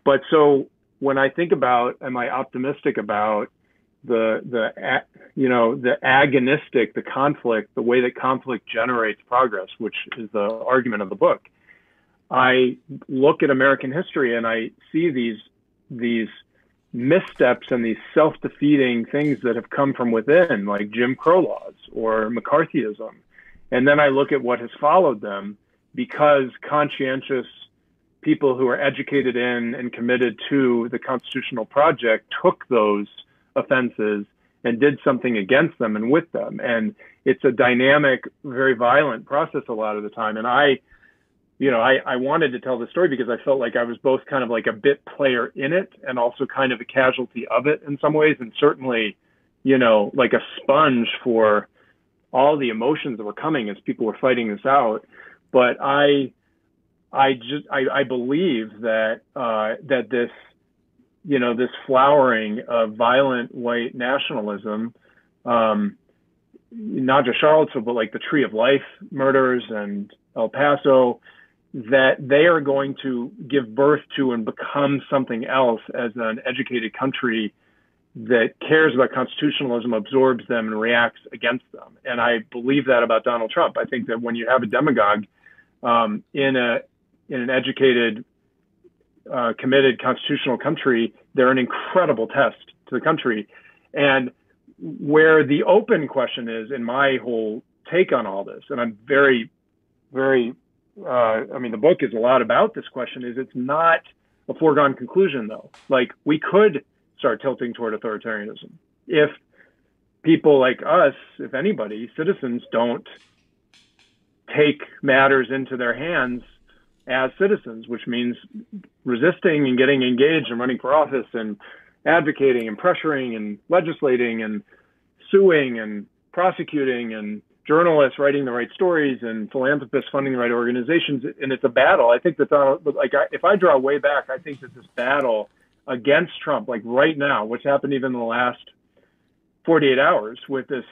Speaker 2: But so when I think about, am I optimistic about the agonistic, the conflict, the way that conflict generates progress, which is the argument of the book, I look at American history and I see these missteps and these self-defeating things that have come from within, like Jim Crow laws or McCarthyism. And then I look at what has followed them, because conscientious people who are educated in and committed to the constitutional project took those offenses and did something against them and with them. And it's a dynamic, very violent process a lot of the time. And I wanted to tell the story because I felt like I was both kind of like a bit player in it and also kind of a casualty of it in some ways. And certainly, like a sponge for all the emotions that were coming as people were fighting this out. But I believe that, that this, this flowering of violent white nationalism, not just Charlottesville, but like the Tree of Life murders and El Paso, that they are going to give birth to and become something else as an educated country that cares about constitutionalism, absorbs them, and reacts against them. And I believe that about Donald Trump. I think that when you have a demagogue in an educated, committed constitutional country, they're an incredible test to the country. And where the open question is, in my whole take on all this, and I'm very, very, the book is a lot about this question, is it's not a foregone conclusion, though. Like, we could start tilting toward authoritarianism if people like us, if anybody, citizens, don't take matters into their hands as citizens, which means resisting and getting engaged and running for office and advocating and pressuring and legislating and suing and prosecuting and journalists writing the right stories and philanthropists funding the right organizations. And it's a battle. I think that, if I draw way back, I think that this battle against Trump, like right now, what's happened even in the last 48 hours with this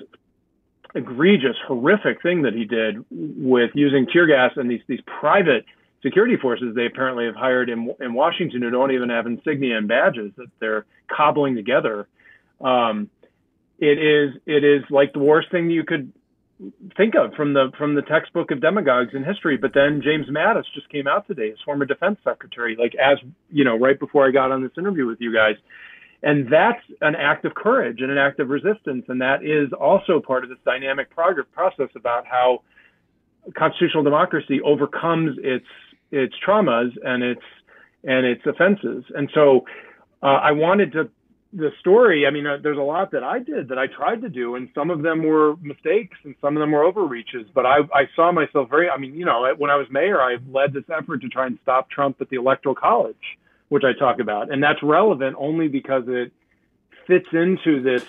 Speaker 2: egregious, horrific thing that he did with using tear gas and these private security forces they apparently have hired in Washington, who don't even have insignia and badges that they're cobbling together. It is like the worst thing you could think of from the textbook of demagogues in history. But then James Mattis just came out today, his former defense secretary, like, as right before I got on this interview with you guys. And that's an act of courage and an act of resistance. And that is also part of this dynamic process about how constitutional democracy overcomes its traumas and its offenses. And so I wanted to, the story, I mean, there's a lot that I did, that I tried to do, and some of them were mistakes and some of them were overreaches. But I saw myself very, I mean, you know, when I was mayor, I led this effort to try and stop Trump at the Electoral College, which I talk about. And that's relevant only because it fits into this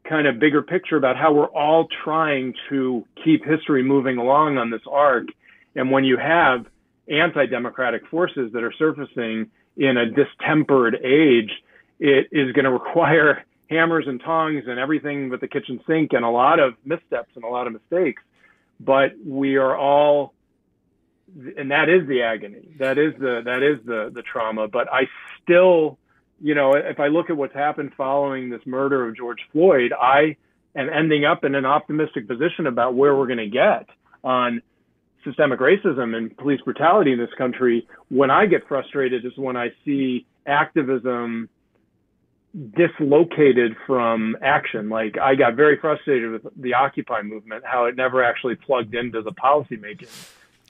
Speaker 2: kind of bigger picture about how we're all trying to keep history moving along on this arc. And when you have anti-democratic forces that are surfacing in a distempered age, it is going to require hammers and tongs and everything but the kitchen sink and a lot of missteps and a lot of mistakes. But we are all, and that is the agony. That is the trauma. But I still, you know, if I look at what's happened following this murder of George Floyd, I am ending up in an optimistic position about where we're going to get on systemic racism and police brutality in this country. When I get frustrated is when I see activism dislocated from action. Like, I got very frustrated with the Occupy movement, how it never actually plugged into the policymaking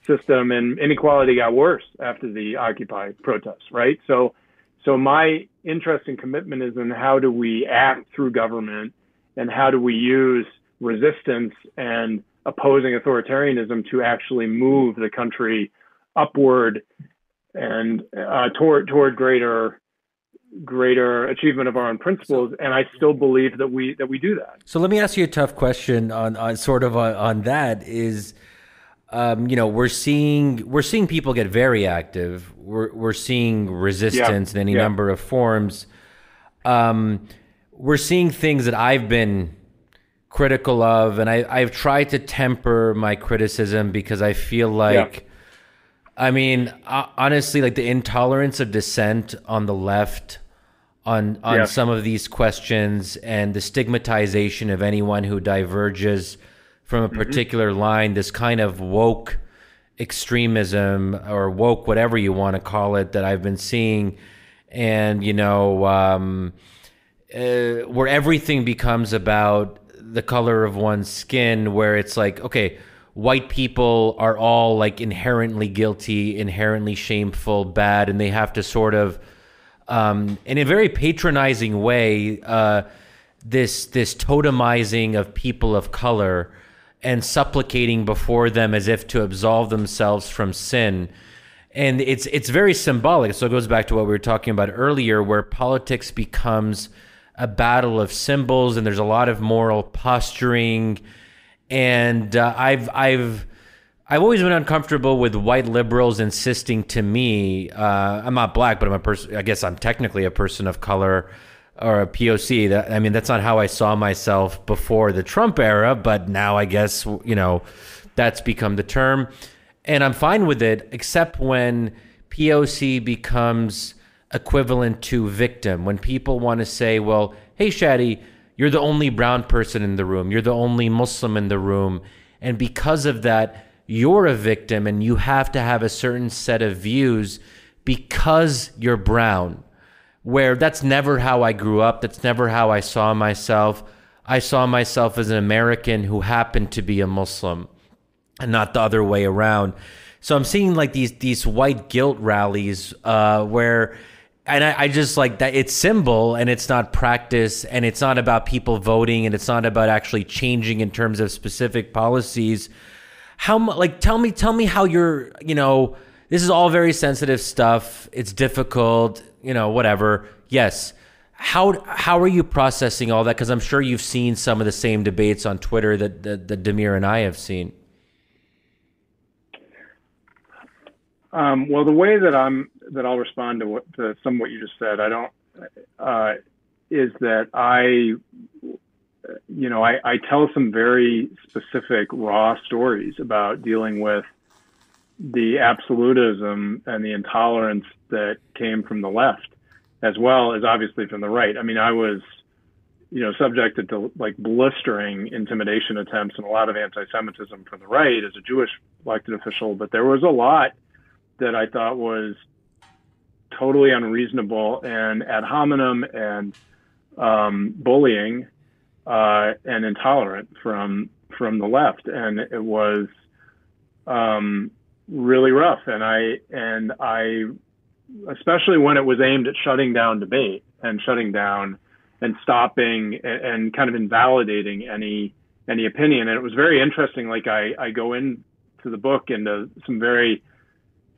Speaker 2: system, and inequality got worse after the Occupy protests, right? So my interest and commitment is in how do we act through government and how do we use resistance and opposing authoritarianism to actually move the country upward and toward greater achievement of our own principles. And I still believe that we do that.
Speaker 1: So let me ask you a tough question on that is, you know, we're seeing people get very active. We're seeing resistance in any number of forms. We're seeing things that I've been critical of, and I've tried to temper my criticism because I feel like, I mean, honestly, like the intolerance of dissent on the left on some of these questions and the stigmatization of anyone who diverges from a particular line, this kind of woke extremism or woke, whatever you want to call it, that I've been seeing. And, you know, where everything becomes about the color of one's skin, where it's like, okay, white people are all like inherently guilty, inherently shameful, bad, and they have to sort of, in a very patronizing way, this totemizing of people of color and supplicating before them as if to absolve themselves from sin. And it's very symbolic. So it goes back to what we were talking about earlier, where politics becomes a battle of symbols, and there's a lot of moral posturing. And I've always been uncomfortable with white liberals insisting to me, I'm not black, but I'm a person, I guess I'm technically a person of color or a POC. I mean, that's not how I saw myself before the Trump era, but now I guess, you know, that's become the term. And I'm fine with it, except when POC becomes equivalent to victim. When people want to say, well, hey, Shadi, you're the only brown person in the room. You're the only Muslim in the room. And because of that, you're a victim and you have to have a certain set of views because you're brown. Where that's never how I grew up. That's never how I saw myself. I saw myself as an American who happened to be a Muslim and not the other way around. So I'm seeing like these white guilt rallies where, and I just like that it's symbol and it's not practice, and it's not about people voting, and it's not about actually changing in terms of specific policies. How like tell me how you're, you know, this is all very sensitive stuff. It's difficult, you know, whatever. Yes. How are you processing all that? Because I'm sure you've seen some of the same debates on Twitter that Demir and I have seen.
Speaker 2: Well, the way that I'll respond to some of what you just said, is that I tell some very specific raw stories about dealing with the absolutism and the intolerance that came from the left, as well as obviously from the right. I mean, I was, subjected to like blistering intimidation attempts and a lot of anti-Semitism from the right as a Jewish elected official, but there was a lot that I thought was totally unreasonable and ad hominem and bullying and intolerant from the left, and it was really rough. And I, especially when it was aimed at shutting down debate and shutting down and stopping and kind of invalidating any opinion. And it was very interesting. Like I go into the book into some very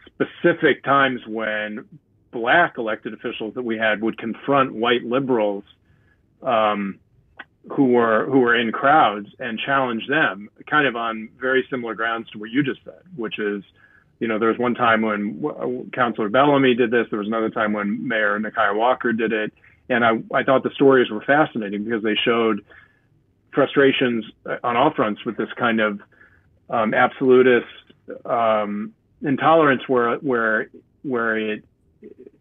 Speaker 2: specific times when Black elected officials that we had would confront white liberals who were in crowds and challenge them, kind of on very similar grounds to what you just said, which is, there was one time when Councilor Bellamy did this. There was another time when Mayor Nakia Walker did it. And I thought the stories were fascinating because they showed frustrations on all fronts with this kind of absolutist intolerance where it,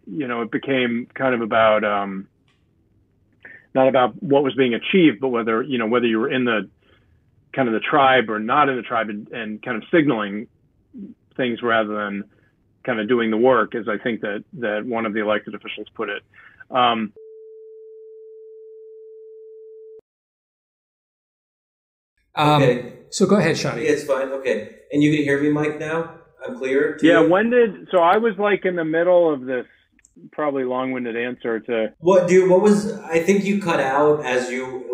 Speaker 2: it became kind of about not about what was being achieved, but whether you were in the kind of the tribe or not in the tribe, and kind of signaling things rather than kind of doing the work, as I think that one of the elected officials put it.
Speaker 1: Okay.
Speaker 3: So go ahead, Shadi.
Speaker 1: Yeah, it's fine. Okay. And you can hear me, Mike, now? I'm clear?
Speaker 2: Yeah, so I was like in the middle of this probably long-winded answer to...
Speaker 1: I think you cut out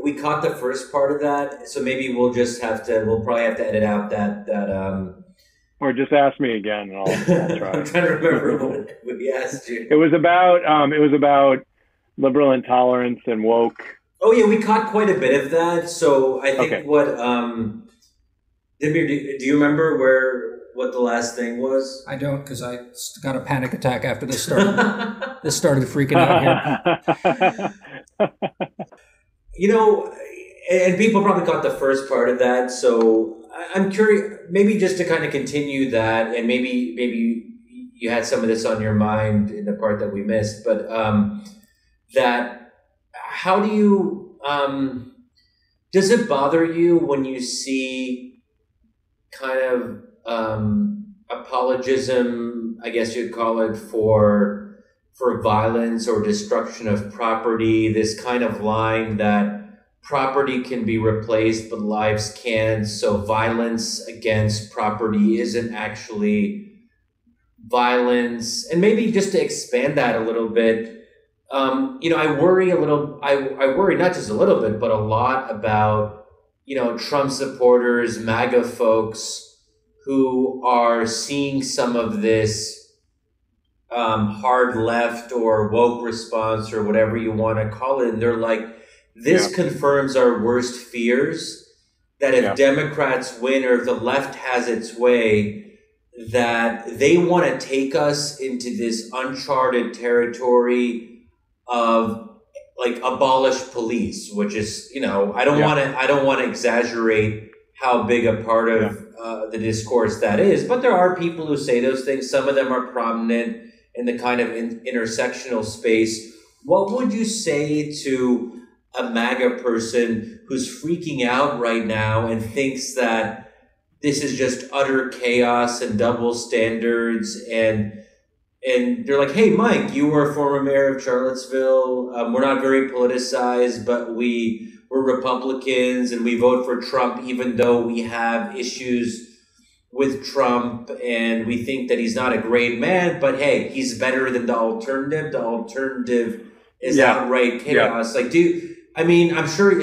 Speaker 1: we caught the first part of that, so maybe we'll probably have to edit out that
Speaker 2: Or just ask me again and I'll try.
Speaker 1: I'm trying to remember what we asked you.
Speaker 2: It was about liberal intolerance and woke.
Speaker 1: Oh yeah, we caught quite a bit of that. So I think
Speaker 2: okay.
Speaker 1: What Dimir, do you remember what the last thing was?
Speaker 3: I don't, because I got a panic attack after this started. This started freaking out
Speaker 1: here. And people probably caught the first part of that. So I'm curious, maybe just to kind of continue that, and maybe you had some of this on your mind in the part that we missed, but how do you, does it bother you when you see kind of apologism, I guess you'd call it, for violence or destruction of property, this kind of line that property can be replaced, but lives can't. So violence against property isn't actually violence. And maybe just to expand that a little bit, I worry I worry not just a little bit, but a lot about, Trump supporters, MAGA folks who are seeing some of this hard left or woke response or whatever you want to call it. And they're like, this confirms our worst fears, that if Democrats win or if the left has its way, that they want to take us into this uncharted territory of like abolish police, which is, I don't want to exaggerate how big a part of the discourse that is, but there are people who say those things. Some of them are prominent in the kind of intersectional space. What would you say to a MAGA person who's freaking out right now and thinks that this is just utter chaos and double standards, and they're like, hey, Mike, you were a former mayor of Charlottesville. We're not very politicized, but we're Republicans and we vote for Trump, even though we have issues with Trump and we think that he's not a great man, but hey, he's better than the alternative. The alternative is outright chaos. Like, I'm sure,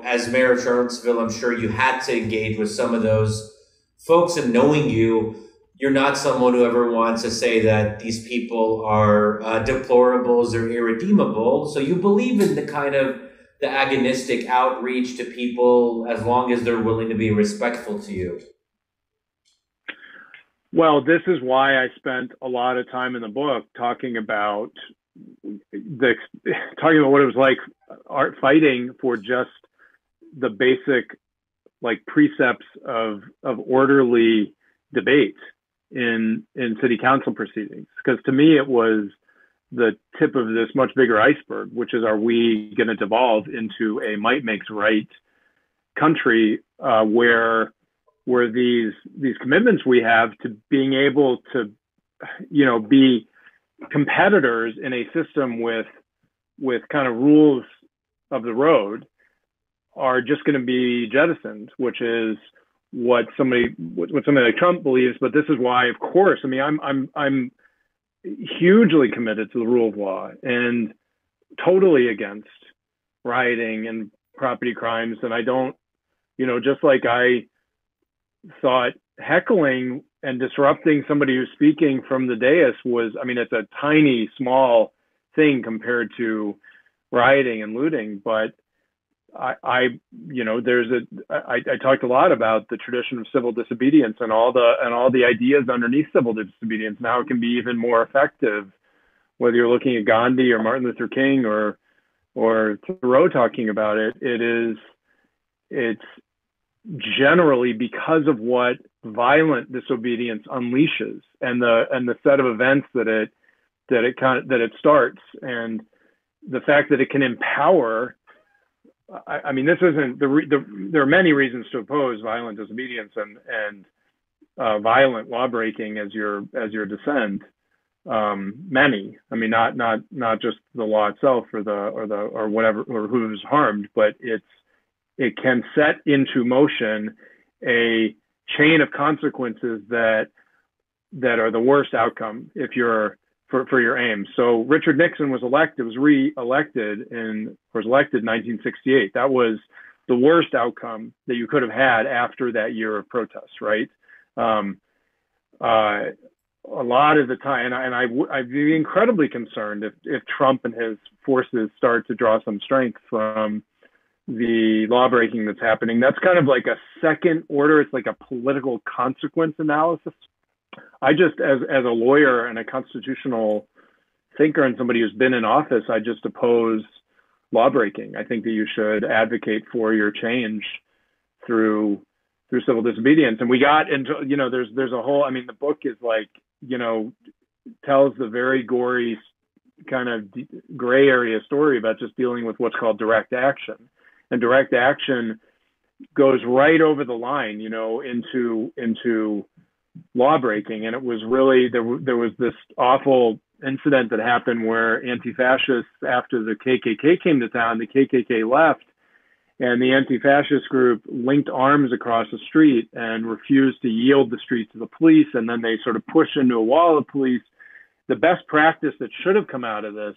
Speaker 1: as mayor of Charlottesville, I'm sure you had to engage with some of those folks, and knowing you're not someone who ever wants to say that these people are deplorables or irredeemable. So you believe in the kind of the agonistic outreach to people as long as they're willing to be respectful to you.
Speaker 2: Well, this is why I spent a lot of time in the book talking about what it was like fighting for just the basic precepts of orderly debate in city council proceedings. Because to me, it was the tip of this much bigger iceberg, which is, are we going to devolve into a might makes right country where these commitments we have to being able to, be competitors in a system with kind of rules of the road are just going to be jettisoned, which is what somebody like Trump believes. But this is why, of course, I mean, I'm hugely committed to the rule of law and totally against rioting and property crimes. And I don't, just like I thought heckling and disrupting somebody who's speaking from the dais was, I mean, it's a tiny, small thing compared to rioting and looting. But I talked a lot about the tradition of civil disobedience and all the ideas underneath civil disobedience. Now it can be even more effective, whether you're looking at Gandhi or Martin Luther King or Thoreau talking about it. It's generally because of what violent disobedience unleashes and the set of events that it starts, and the fact that it can empower. I mean, this isn't there are many reasons to oppose violent disobedience and violent lawbreaking as your dissent. Many. I mean, not just the law itself or whatever or who's harmed, but it can set into motion a chain of consequences that are the worst outcome if you're for your aims. So Richard Nixon was elected in 1968. That was the worst outcome that you could have had after that year of protests, right? A lot of the time, and I'd be incredibly concerned if Trump and his forces start to draw some strength from the lawbreaking that's happening. That's kind of like a second order. It's like a political consequence analysis. I just, as a lawyer and a constitutional thinker and somebody who's been in office, I just oppose lawbreaking. I think that you should advocate for your change through civil disobedience. And we got into, there's a whole, I mean, the book is like, tells the very gory kind of gray area story about just dealing with what's called direct action. And direct action goes right over the line, into lawbreaking. And it was really, there was this awful incident that happened where anti-fascists, after the KKK came to town, the KKK left, and the anti-fascist group linked arms across the street and refused to yield the street to the police. And then they sort of pushed into a wall of police. The best practice that should have come out of this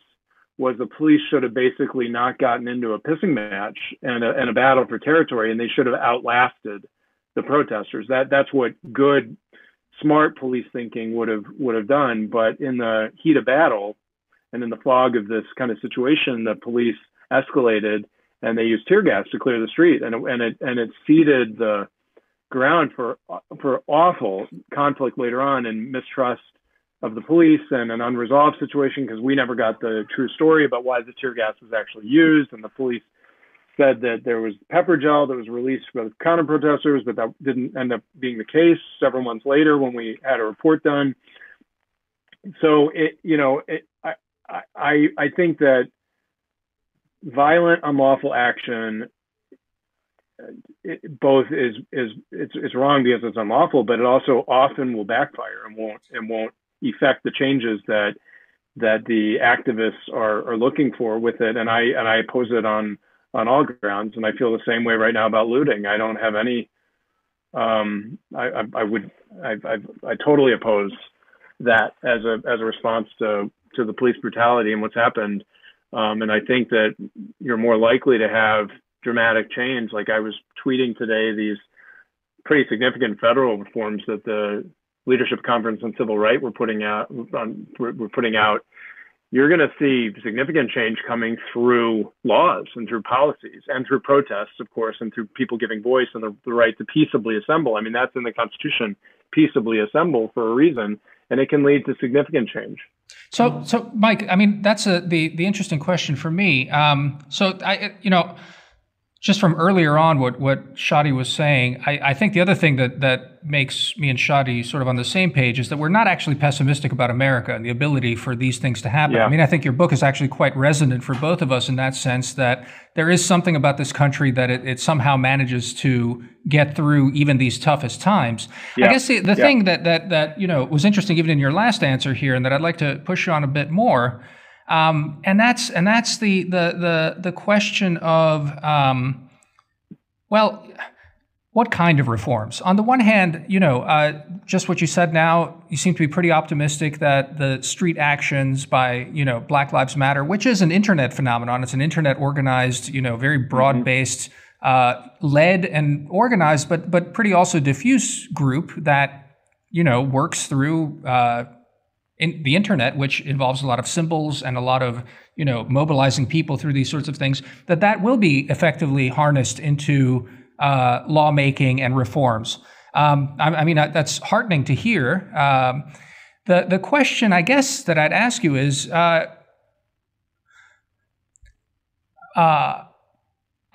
Speaker 2: was the police should have basically not gotten into a pissing match and a battle for territory, and they should have outlasted the protesters. That's what good, smart police thinking would have done. But in the heat of battle and in the fog of this kind of situation, the police escalated and they used tear gas to clear the street, and it seeded the ground for awful conflict later on and mistrust of the police and an unresolved situation, because we never got the true story about why the tear gas was actually used. And the police said that there was pepper gel that was released for the counter protesters, but that didn't end up being the case several months later when we had a report done. So I think that violent, unlawful action, both it's wrong because it's unlawful, but it also often will backfire and won't effect the changes that the activists are looking for with it. And I oppose it on all grounds. And I feel the same way right now about looting. I don't have any, I totally oppose that as a response to the police brutality and what's happened. And I think that you're more likely to have dramatic change. Like I was tweeting today, these pretty significant federal reforms that the Leadership Conference on Civil Rights we're putting out. You're going to see significant change coming through laws and through policies and through protests, of course, and through people giving voice and the right to peaceably assemble. I mean, that's in the Constitution, peaceably assemble, for a reason, and it can lead to significant change.
Speaker 3: So Mike, I mean, that's the interesting question for me. just from earlier on, what Shadi was saying, I think the other thing that makes me and Shadi sort of on the same page is that we're not actually pessimistic about America and the ability for these things to happen.
Speaker 2: Yeah.
Speaker 3: I mean, I think your book is actually quite resonant for both of us in that sense, that there is something about this country that it somehow manages to get through even these toughest times.
Speaker 2: Yeah.
Speaker 3: I guess the thing that was interesting even in your last answer here, and that I'd like to push you on a bit more. And that's the question of well, what kind of reforms? On the one hand, just what you said now, you seem to be pretty optimistic that the street actions by Black Lives Matter, which is an internet phenomenon, it's an internet organized, very broad-based, led and organized, but pretty also diffuse group that works through in the internet, which involves a lot of symbols and a lot of, mobilizing people through these sorts of things, that will be effectively harnessed into lawmaking and reforms. I mean, that's heartening to hear. The question, I guess, that I'd ask you is, I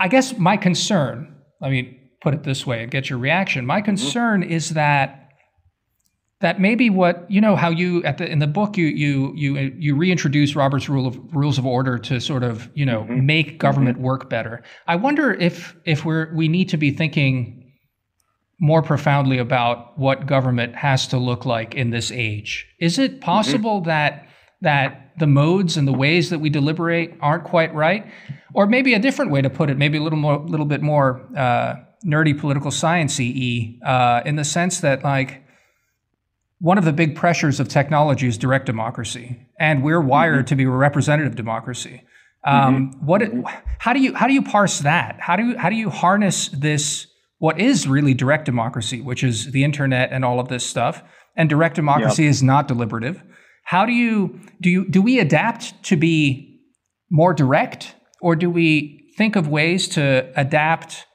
Speaker 3: guess my concern, let me put it this way and get your reaction. My concern is that maybe what how you in the book you reintroduce Robert's rules of order to sort of make government work better. I wonder if we need to be thinking more profoundly about what government has to look like in this age. Is it possible that the modes and the ways that we deliberate aren't quite right, or maybe a different way to put it, maybe a little bit more nerdy political science-y in the sense that one of the big pressures of technology is direct democracy, and we're wired to be a representative democracy. How do you parse that? How do you harness this? What is really direct democracy, which is the internet and all of this stuff, and direct democracy is not deliberative. How do we adapt to be more direct, or do we think of ways to adapt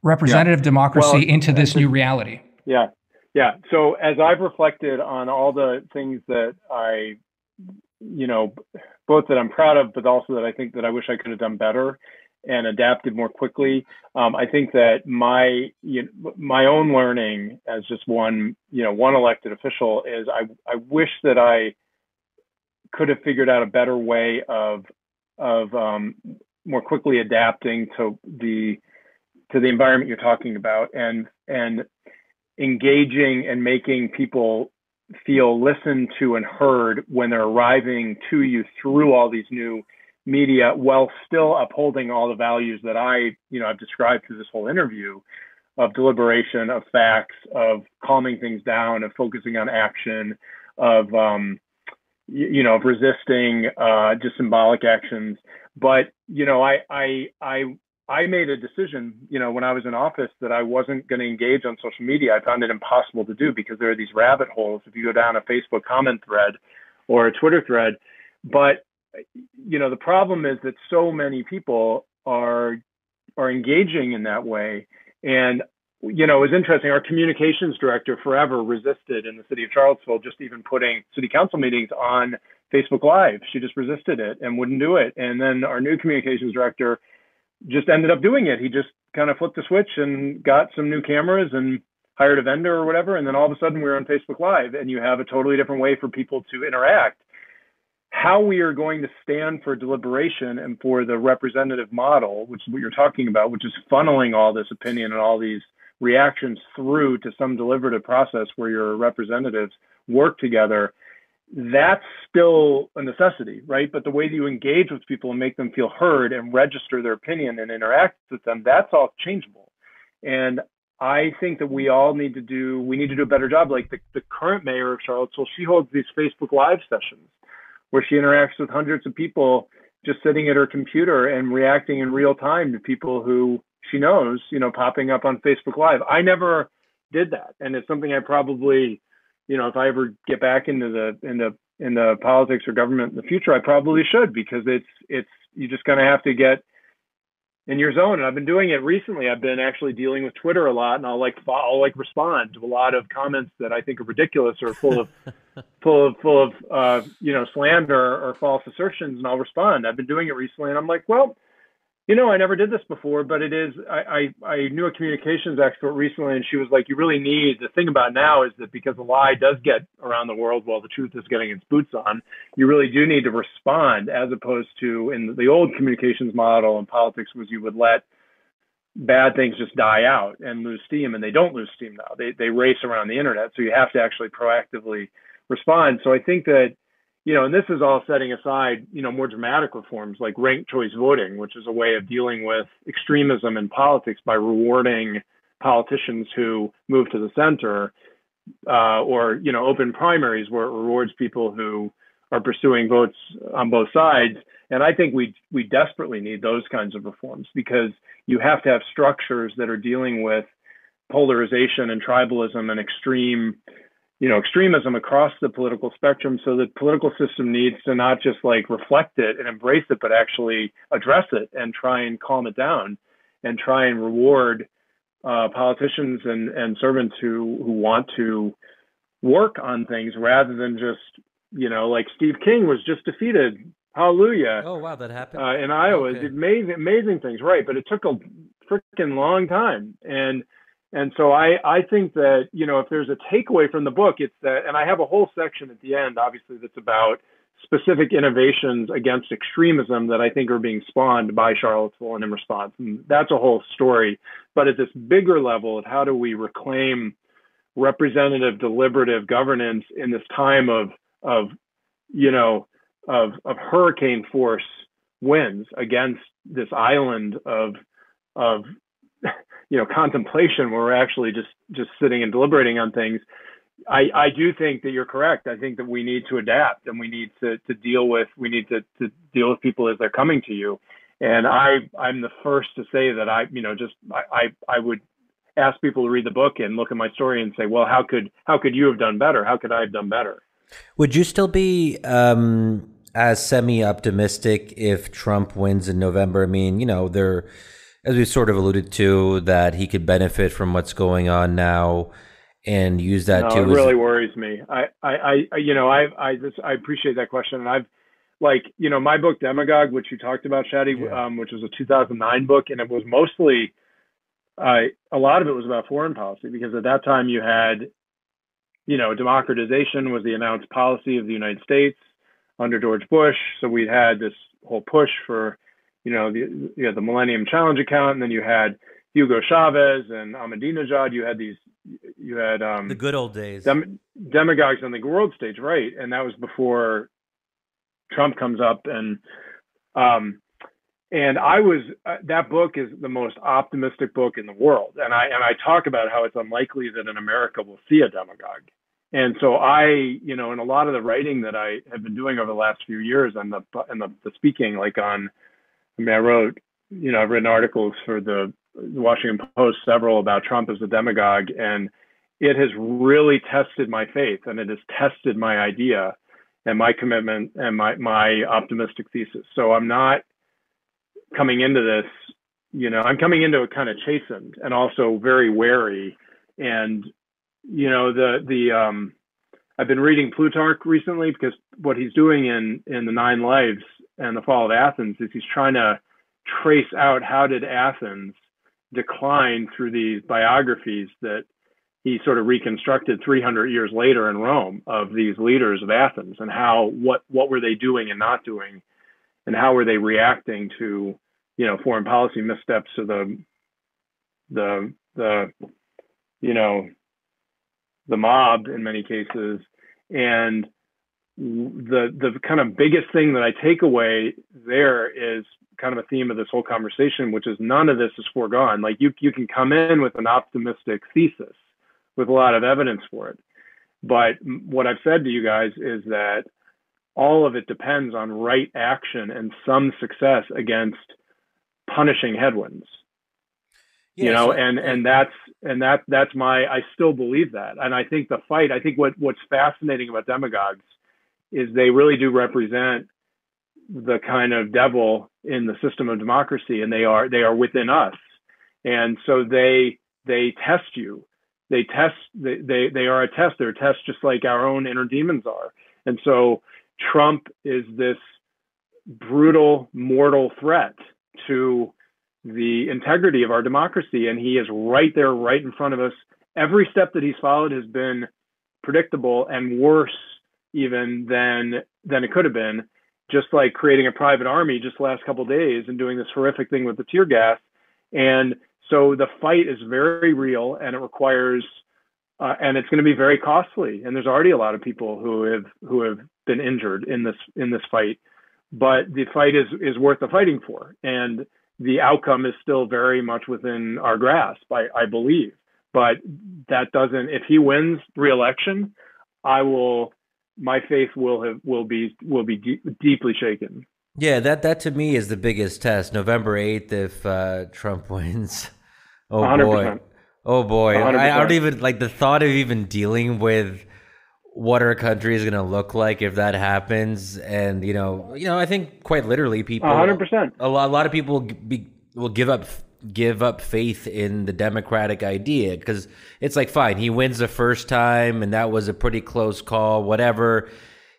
Speaker 3: representative democracy into this new reality?
Speaker 2: Yeah. Yeah. So as I've reflected on all the things that I, both that I'm proud of, but also that I think that I wish I could have done better and adapted more quickly. I think that my own learning as just one elected official is I wish that I could have figured out a better way of more quickly adapting to the environment you're talking about and engaging and making people feel listened to and heard when they're arriving to you through all these new media, while still upholding all the values that I've described through this whole interview of deliberation, of facts, of calming things down, of focusing on action, of resisting just symbolic actions. But I made a decision, when I was in office, that I wasn't going to engage on social media. I found it impossible to do because there are these rabbit holes if you go down a Facebook comment thread or a Twitter thread. But, the problem is that so many people are engaging in that way. And, it was interesting. Our communications director forever resisted in the city of Charlottesville just even putting city council meetings on Facebook Live. She just resisted it and wouldn't do it. And then our new communications director just ended up doing it. He just kind of flipped the switch and got some new cameras and hired a vendor or whatever. And then all of a sudden we're on Facebook Live, and you have a totally different way for people to interact. How we are going to stand for deliberation and for the representative model, which is what you're talking about, which is funneling all this opinion and all these reactions through to some deliberative process where your representatives work together, that's still a necessity, right? But the way that you engage with people and make them feel heard and register their opinion and interact with them, that's all changeable. And I think that we need to do a better job. Like the current mayor of Charlottesville, she holds these Facebook Live sessions where she interacts with hundreds of people just sitting at her computer and reacting in real time to people who she knows, popping up on Facebook Live. I never did that. And it's something I probably, if I ever get back into the politics or government in the future, I probably should, because it's you just kind of have to get in your zone. And I've been doing it recently. I've been actually dealing with Twitter a lot, and I'll respond to a lot of comments that I think are ridiculous or full of slander or false assertions, and I'll respond. I've been doing it recently, and I'm like, well, I never did this before, but it is. I knew a communications expert recently, and she was like, "You really need the thing about now is that because the lie does get around the world while the truth is getting its boots on, you really do need to respond, as opposed to in the old communications model in politics was you would let bad things just die out and lose steam, and they don't lose steam now. They race around the internet, so you have to actually proactively respond. So I think that, and this is all setting aside, more dramatic reforms like ranked choice voting, which is a way of dealing with extremism in politics by rewarding politicians who move to the center, or open primaries where it rewards people who are pursuing votes on both sides. And I think we desperately need those kinds of reforms, because you have to have structures that are dealing with polarization and tribalism and extremism across the political spectrum, so the political system needs to not just like reflect it and embrace it, but actually address it and try and calm it down and try and reward politicians and servants who want to work on things, rather than just, like Steve King was just defeated. Hallelujah.
Speaker 1: Oh, wow, that happened
Speaker 2: in Iowa.
Speaker 1: Okay.
Speaker 2: Did amazing things, right? But it took a freaking long time. And so I think that, if there's a takeaway from the book, it's that, and I have a whole section at the end, obviously, that's about specific innovations against extremism that I think are being spawned by Charlottesville and in response. And that's a whole story. But at this bigger level of how do we reclaim representative, deliberative governance in this time of hurricane force winds against this island of contemplation, where we're actually just sitting and deliberating on things. I do think that you're correct. I think that we need to adapt, and we need to deal with people as they're coming to you. And I'm the first to say that I would ask people to read the book and look at my story and say, well, how could you have done better? How could I have done better?
Speaker 1: Would you still be as semi-optimistic if Trump wins in November? I mean, there, as we sort of alluded to, that he could benefit from what's going on now and use that too.
Speaker 2: It really worries me. I appreciate that question. And I've my book Demagogue, which you talked about, Shadi, which was a 2009 book, and it was mostly a lot of it was about foreign policy, because at that time you had, democratization was the announced policy of the United States under George Bush. So we had this whole push for, you had the Millennium Challenge account, and then you had Hugo Chavez and Ahmadinejad. You had the
Speaker 1: good old days,
Speaker 2: demagogues on the world stage, right? And that was before Trump comes up, and I was that book is the most optimistic book in the world, and I talk about how it's unlikely that in America we'll see a demagogue. And so in a lot of the writing that I have been doing over the last few years, and the speaking, I've written articles for the Washington Post, several about Trump as a demagogue, and it has really tested my faith, and it has tested my idea and my commitment and my optimistic thesis. So I'm not coming into this, I'm coming into it kind of chastened and also very wary. And, I've been reading Plutarch recently, because what he's doing in the Nine Lives and the Fall of Athens is he's trying to trace out how did Athens decline through these biographies that he sort of reconstructed 300 years later in Rome of these leaders of Athens, and what were they doing and not doing, and how were they reacting to, foreign policy missteps of the mob in many cases. And the kind of biggest thing that I take away there is kind of a theme of this whole conversation, which is none of this is foregone. Like you can come in with an optimistic thesis with a lot of evidence for it. But what I've said to you guys is that all of it depends on right action and some success against punishing headwinds. And that's I still believe that. And I think what's fascinating about demagogues is they really do represent the kind of devil in the system of democracy, and they are within us. And so they test you. They are a test. They're a test just like our own inner demons are. And so Trump is this brutal, mortal threat to the integrity of our democracy. And he is right there, right in front of us. Every step that he's followed has been predictable and worse even than it could have been. Just like creating a private army just the last couple of days and doing this horrific thing with the tear gas. And so the fight is very real, and it requires, and it's going to be very costly. And there's already a lot of people who have been injured in this fight, but the fight is worth the fighting for. And the outcome is still very much within our grasp, I believe. But that doesn't, if he wins re-election, my faith will be deeply shaken.
Speaker 1: Yeah, that to me is the biggest test. November 8th, if Trump wins. Oh
Speaker 2: 100%.
Speaker 1: boy. Oh boy.
Speaker 2: 100%.
Speaker 1: I don't even like the thought of even dealing with what our country is going to look like if that happens. And I think quite literally people
Speaker 2: 100%.
Speaker 1: A lot of people will give up faith in the democratic idea, because it's like, fine, he wins the first time and that was a pretty close call, whatever.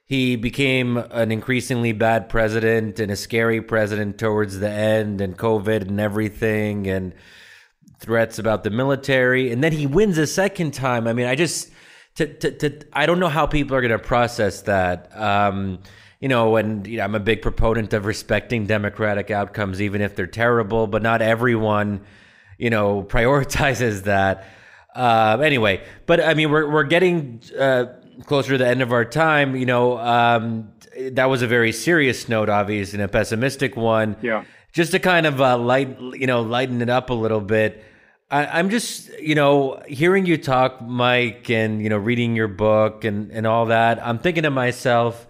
Speaker 1: He became an increasingly bad president and a scary president towards the end, and COVID and everything, and threats about the military. And then he wins a second time. I mean, I don't know how people are going to process that. I'm a big proponent of respecting democratic outcomes, even if they're terrible, but not everyone, prioritizes that. Anyway, but I mean, we're getting closer to the end of our time. That was a very serious note, obviously, and a pessimistic one.
Speaker 2: Yeah.
Speaker 1: Just to kind of lighten it up a little bit. I'm just, hearing you talk, Mike, and, reading your book and all that, I'm thinking to myself,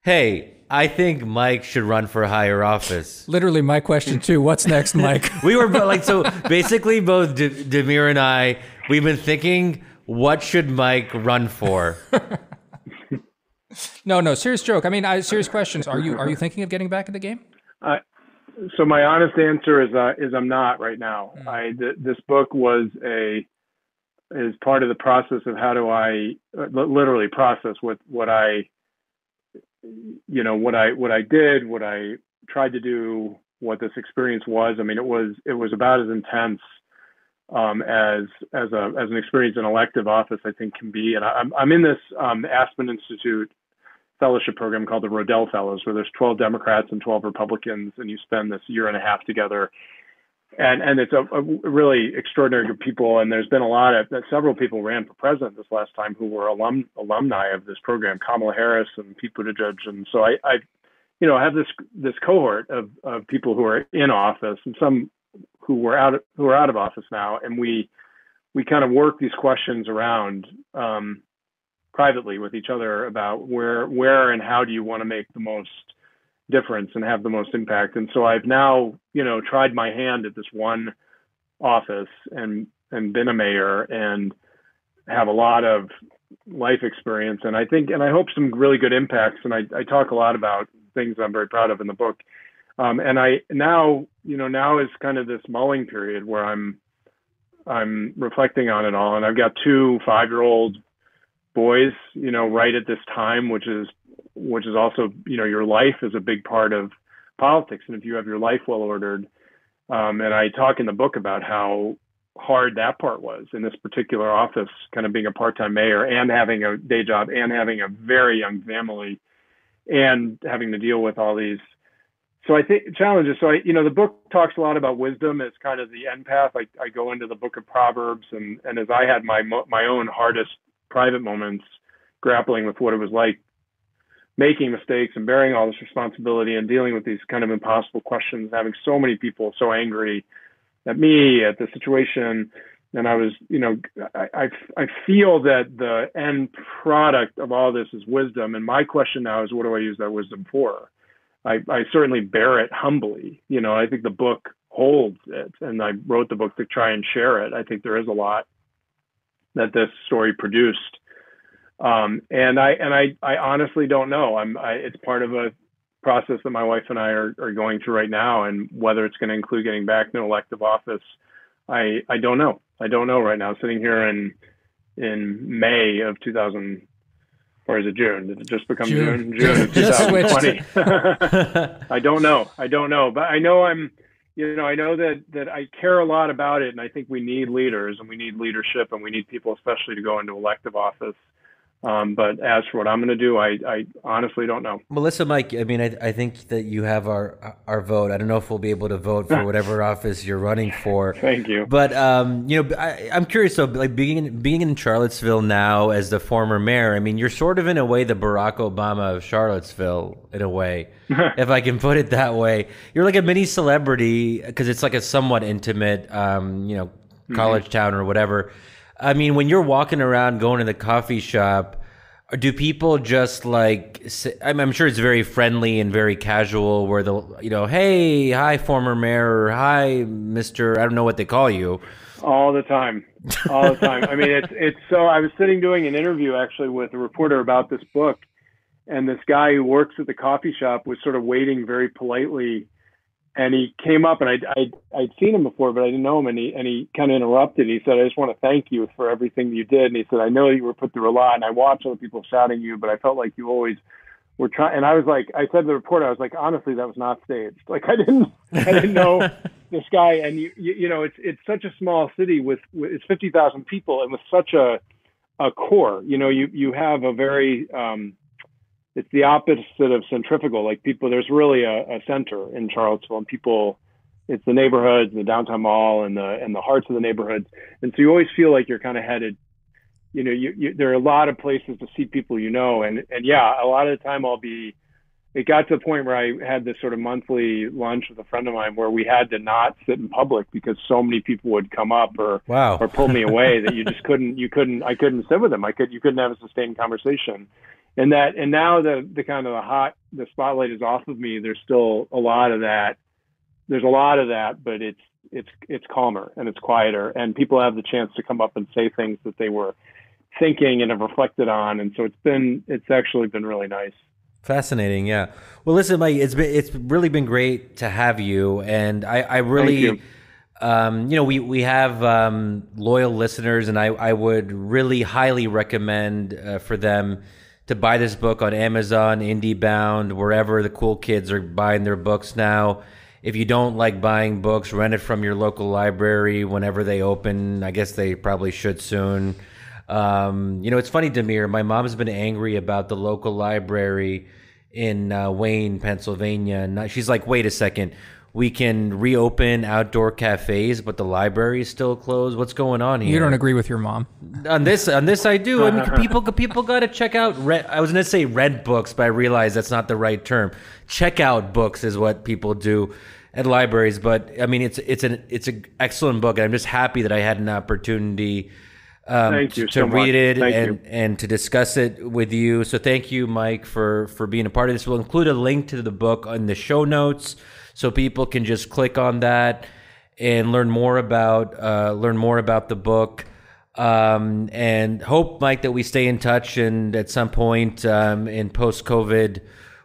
Speaker 1: hey, I think Mike should run for higher office.
Speaker 3: Literally my question too. What's next, Mike?
Speaker 1: We were so basically both Demir and I, we've been thinking, what should Mike run for?
Speaker 3: No, serious joke. I mean, serious questions. Are you thinking of getting back in the game?
Speaker 2: So my honest answer is I'm not right now. This book is part of the process of how do I literally process what I did, what I tried to do, what this experience was. I mean, it was about as intense as an experience in elective office, I think, can be. And I'm in this Aspen Institute fellowship program called the Rodell Fellows, where there's 12 Democrats and 12 Republicans, and you spend this year and a half together. And it's a really extraordinary group of people. And there's been several people ran for president this last time who were alumni of this program, Kamala Harris and Pete Buttigieg. And so I have this cohort of people who are in office and some who are out of office now. And we kind of work these questions around privately with each other about where and how do you want to make the most difference and have the most impact. And so I've now, tried my hand at this one office and been a mayor and have a lot of life experience. And I hope some really good impacts. And I talk a lot about things I'm very proud of in the book. And now is kind of this mulling period where I'm reflecting on it all. And I've got 2 5-year-old boys, right at this time, which is also, your life is a big part of politics. And if you have your life well ordered, and I talk in the book about how hard that part was in this particular office, kind of being a part-time mayor and having a day job and having a very young family and having to deal with all these. So I think challenges. So the book talks a lot about wisdom as kind of the end path. I go into the book of Proverbs, and as I had my own hardest private moments grappling with what it was like making mistakes and bearing all this responsibility and dealing with these kind of impossible questions, having so many people so angry at me, at the situation. And I was, I feel that the end product of all this is wisdom. And my question now is, what do I use that wisdom for? I certainly bear it humbly. I think the book holds it, and I wrote the book to try and share it. I think there is a lot that this story produced. And I honestly don't know. It's part of a process that my wife and I are going through right now, and whether it's going to include getting back in elective office, I don't know. I don't know right now. Sitting here in May of 2000, or is it June? Did it just become June? June of 2020. I don't know. But I know I know that I care a lot about it, and I think we need leaders, and we need leadership, and we need people, especially to go into elective office. But as for what I'm going to do, I honestly don't know.
Speaker 1: Well, listen, Mike, I mean, I think that you have our vote. I don't know if we'll be able to vote for whatever office you're running for.
Speaker 2: Thank you.
Speaker 1: But, I'm curious, though, like being in Charlottesville now as the former mayor, I mean, you're sort of in a way the Barack Obama of Charlottesville, in a way, if I can put it that way. You're like a mini celebrity because it's like a somewhat intimate, college town or whatever. I mean, when you're walking around going to the coffee shop, do people just like, I'm sure it's very friendly and very casual where they'll, hey, hi, former mayor, or hi, Mr. I don't know what they call you.
Speaker 2: All the time. All the time. I mean, it's so I was sitting doing an interview actually with a reporter about this book, and this guy who works at the coffee shop was sort of waiting very politely. And he came up, and I'd seen him before, but I didn't know him. And he kind of interrupted. He said, "I just want to thank you for everything you did." And he said, "I know you were put through a lot, and I watched other people shouting you, but I felt like you always were trying." And I was like, I said to the reporter, I was like, honestly, that was not staged. Like I didn't know this guy. And it's such a small city with it's 50,000 people, and with such a core. You have a very it's the opposite of centrifugal. Like people, there's really a center in Charlottesville, and people, it's the neighborhoods, the downtown mall, and the hearts of the neighborhoods. And so you always feel like you're kind of headed, there are a lot of places to see people, and yeah, a lot of the time it got to the point where I had this sort of monthly lunch with a friend of mine where we had to not sit in public because so many people would come up or pull me away that you just I couldn't sit with them. You couldn't have a sustained conversation. And now the kind of the spotlight is off of me. There's still a lot of that. There's a lot of that, but it's calmer and it's quieter, and people have the chance to come up and say things that they were thinking and have reflected on. And so it's actually been really nice.
Speaker 1: Fascinating. Yeah. Well, listen, Mike, it's really been great to have you. And I really, we have loyal listeners, and I would really highly recommend for them to buy this book on Amazon, IndieBound, wherever the cool kids are buying their books now. If you don't like buying books, rent it from your local library whenever they open. I guess they probably should soon. It's funny, Demir, my mom's been angry about the local library in Wayne, Pennsylvania. And she's like, wait a second. We can reopen outdoor cafes, but the library is still closed. What's going on here?
Speaker 3: You don't agree with your mom.
Speaker 1: On this, I do. I mean, people got to check out. I was going to say rent books, but I realized that's not the right term. Check out books is what people do at libraries. But I mean, it's an excellent book, and I'm just happy that I had an opportunity to read it and to discuss it with you. So thank you, Mike, for being a part of this. We'll include a link to the book in the show notes, so people can just click on that and learn more about the book. And hope, Mike, that we stay in touch, and at some point in post-COVID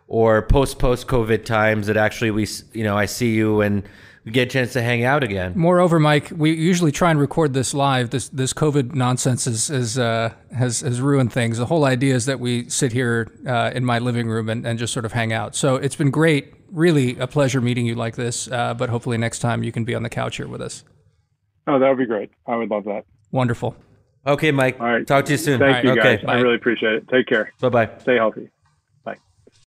Speaker 1: or post-COVID times that actually I see you and we get a chance to hang out again.
Speaker 3: Moreover, Mike, we usually try and record this live. This COVID nonsense has ruined things. The whole idea is that we sit here in my living room and just sort of hang out. So it's been great. Really a pleasure meeting you like this, but hopefully next time you can be on the couch here with us.
Speaker 2: Oh, that would be great. I would love that.
Speaker 3: Wonderful.
Speaker 1: Okay, Mike.
Speaker 2: All right.
Speaker 1: Talk to you soon.
Speaker 2: Thank you, guys.
Speaker 1: Okay.
Speaker 2: I really appreciate it. Take care.
Speaker 1: Bye-bye.
Speaker 2: Stay healthy.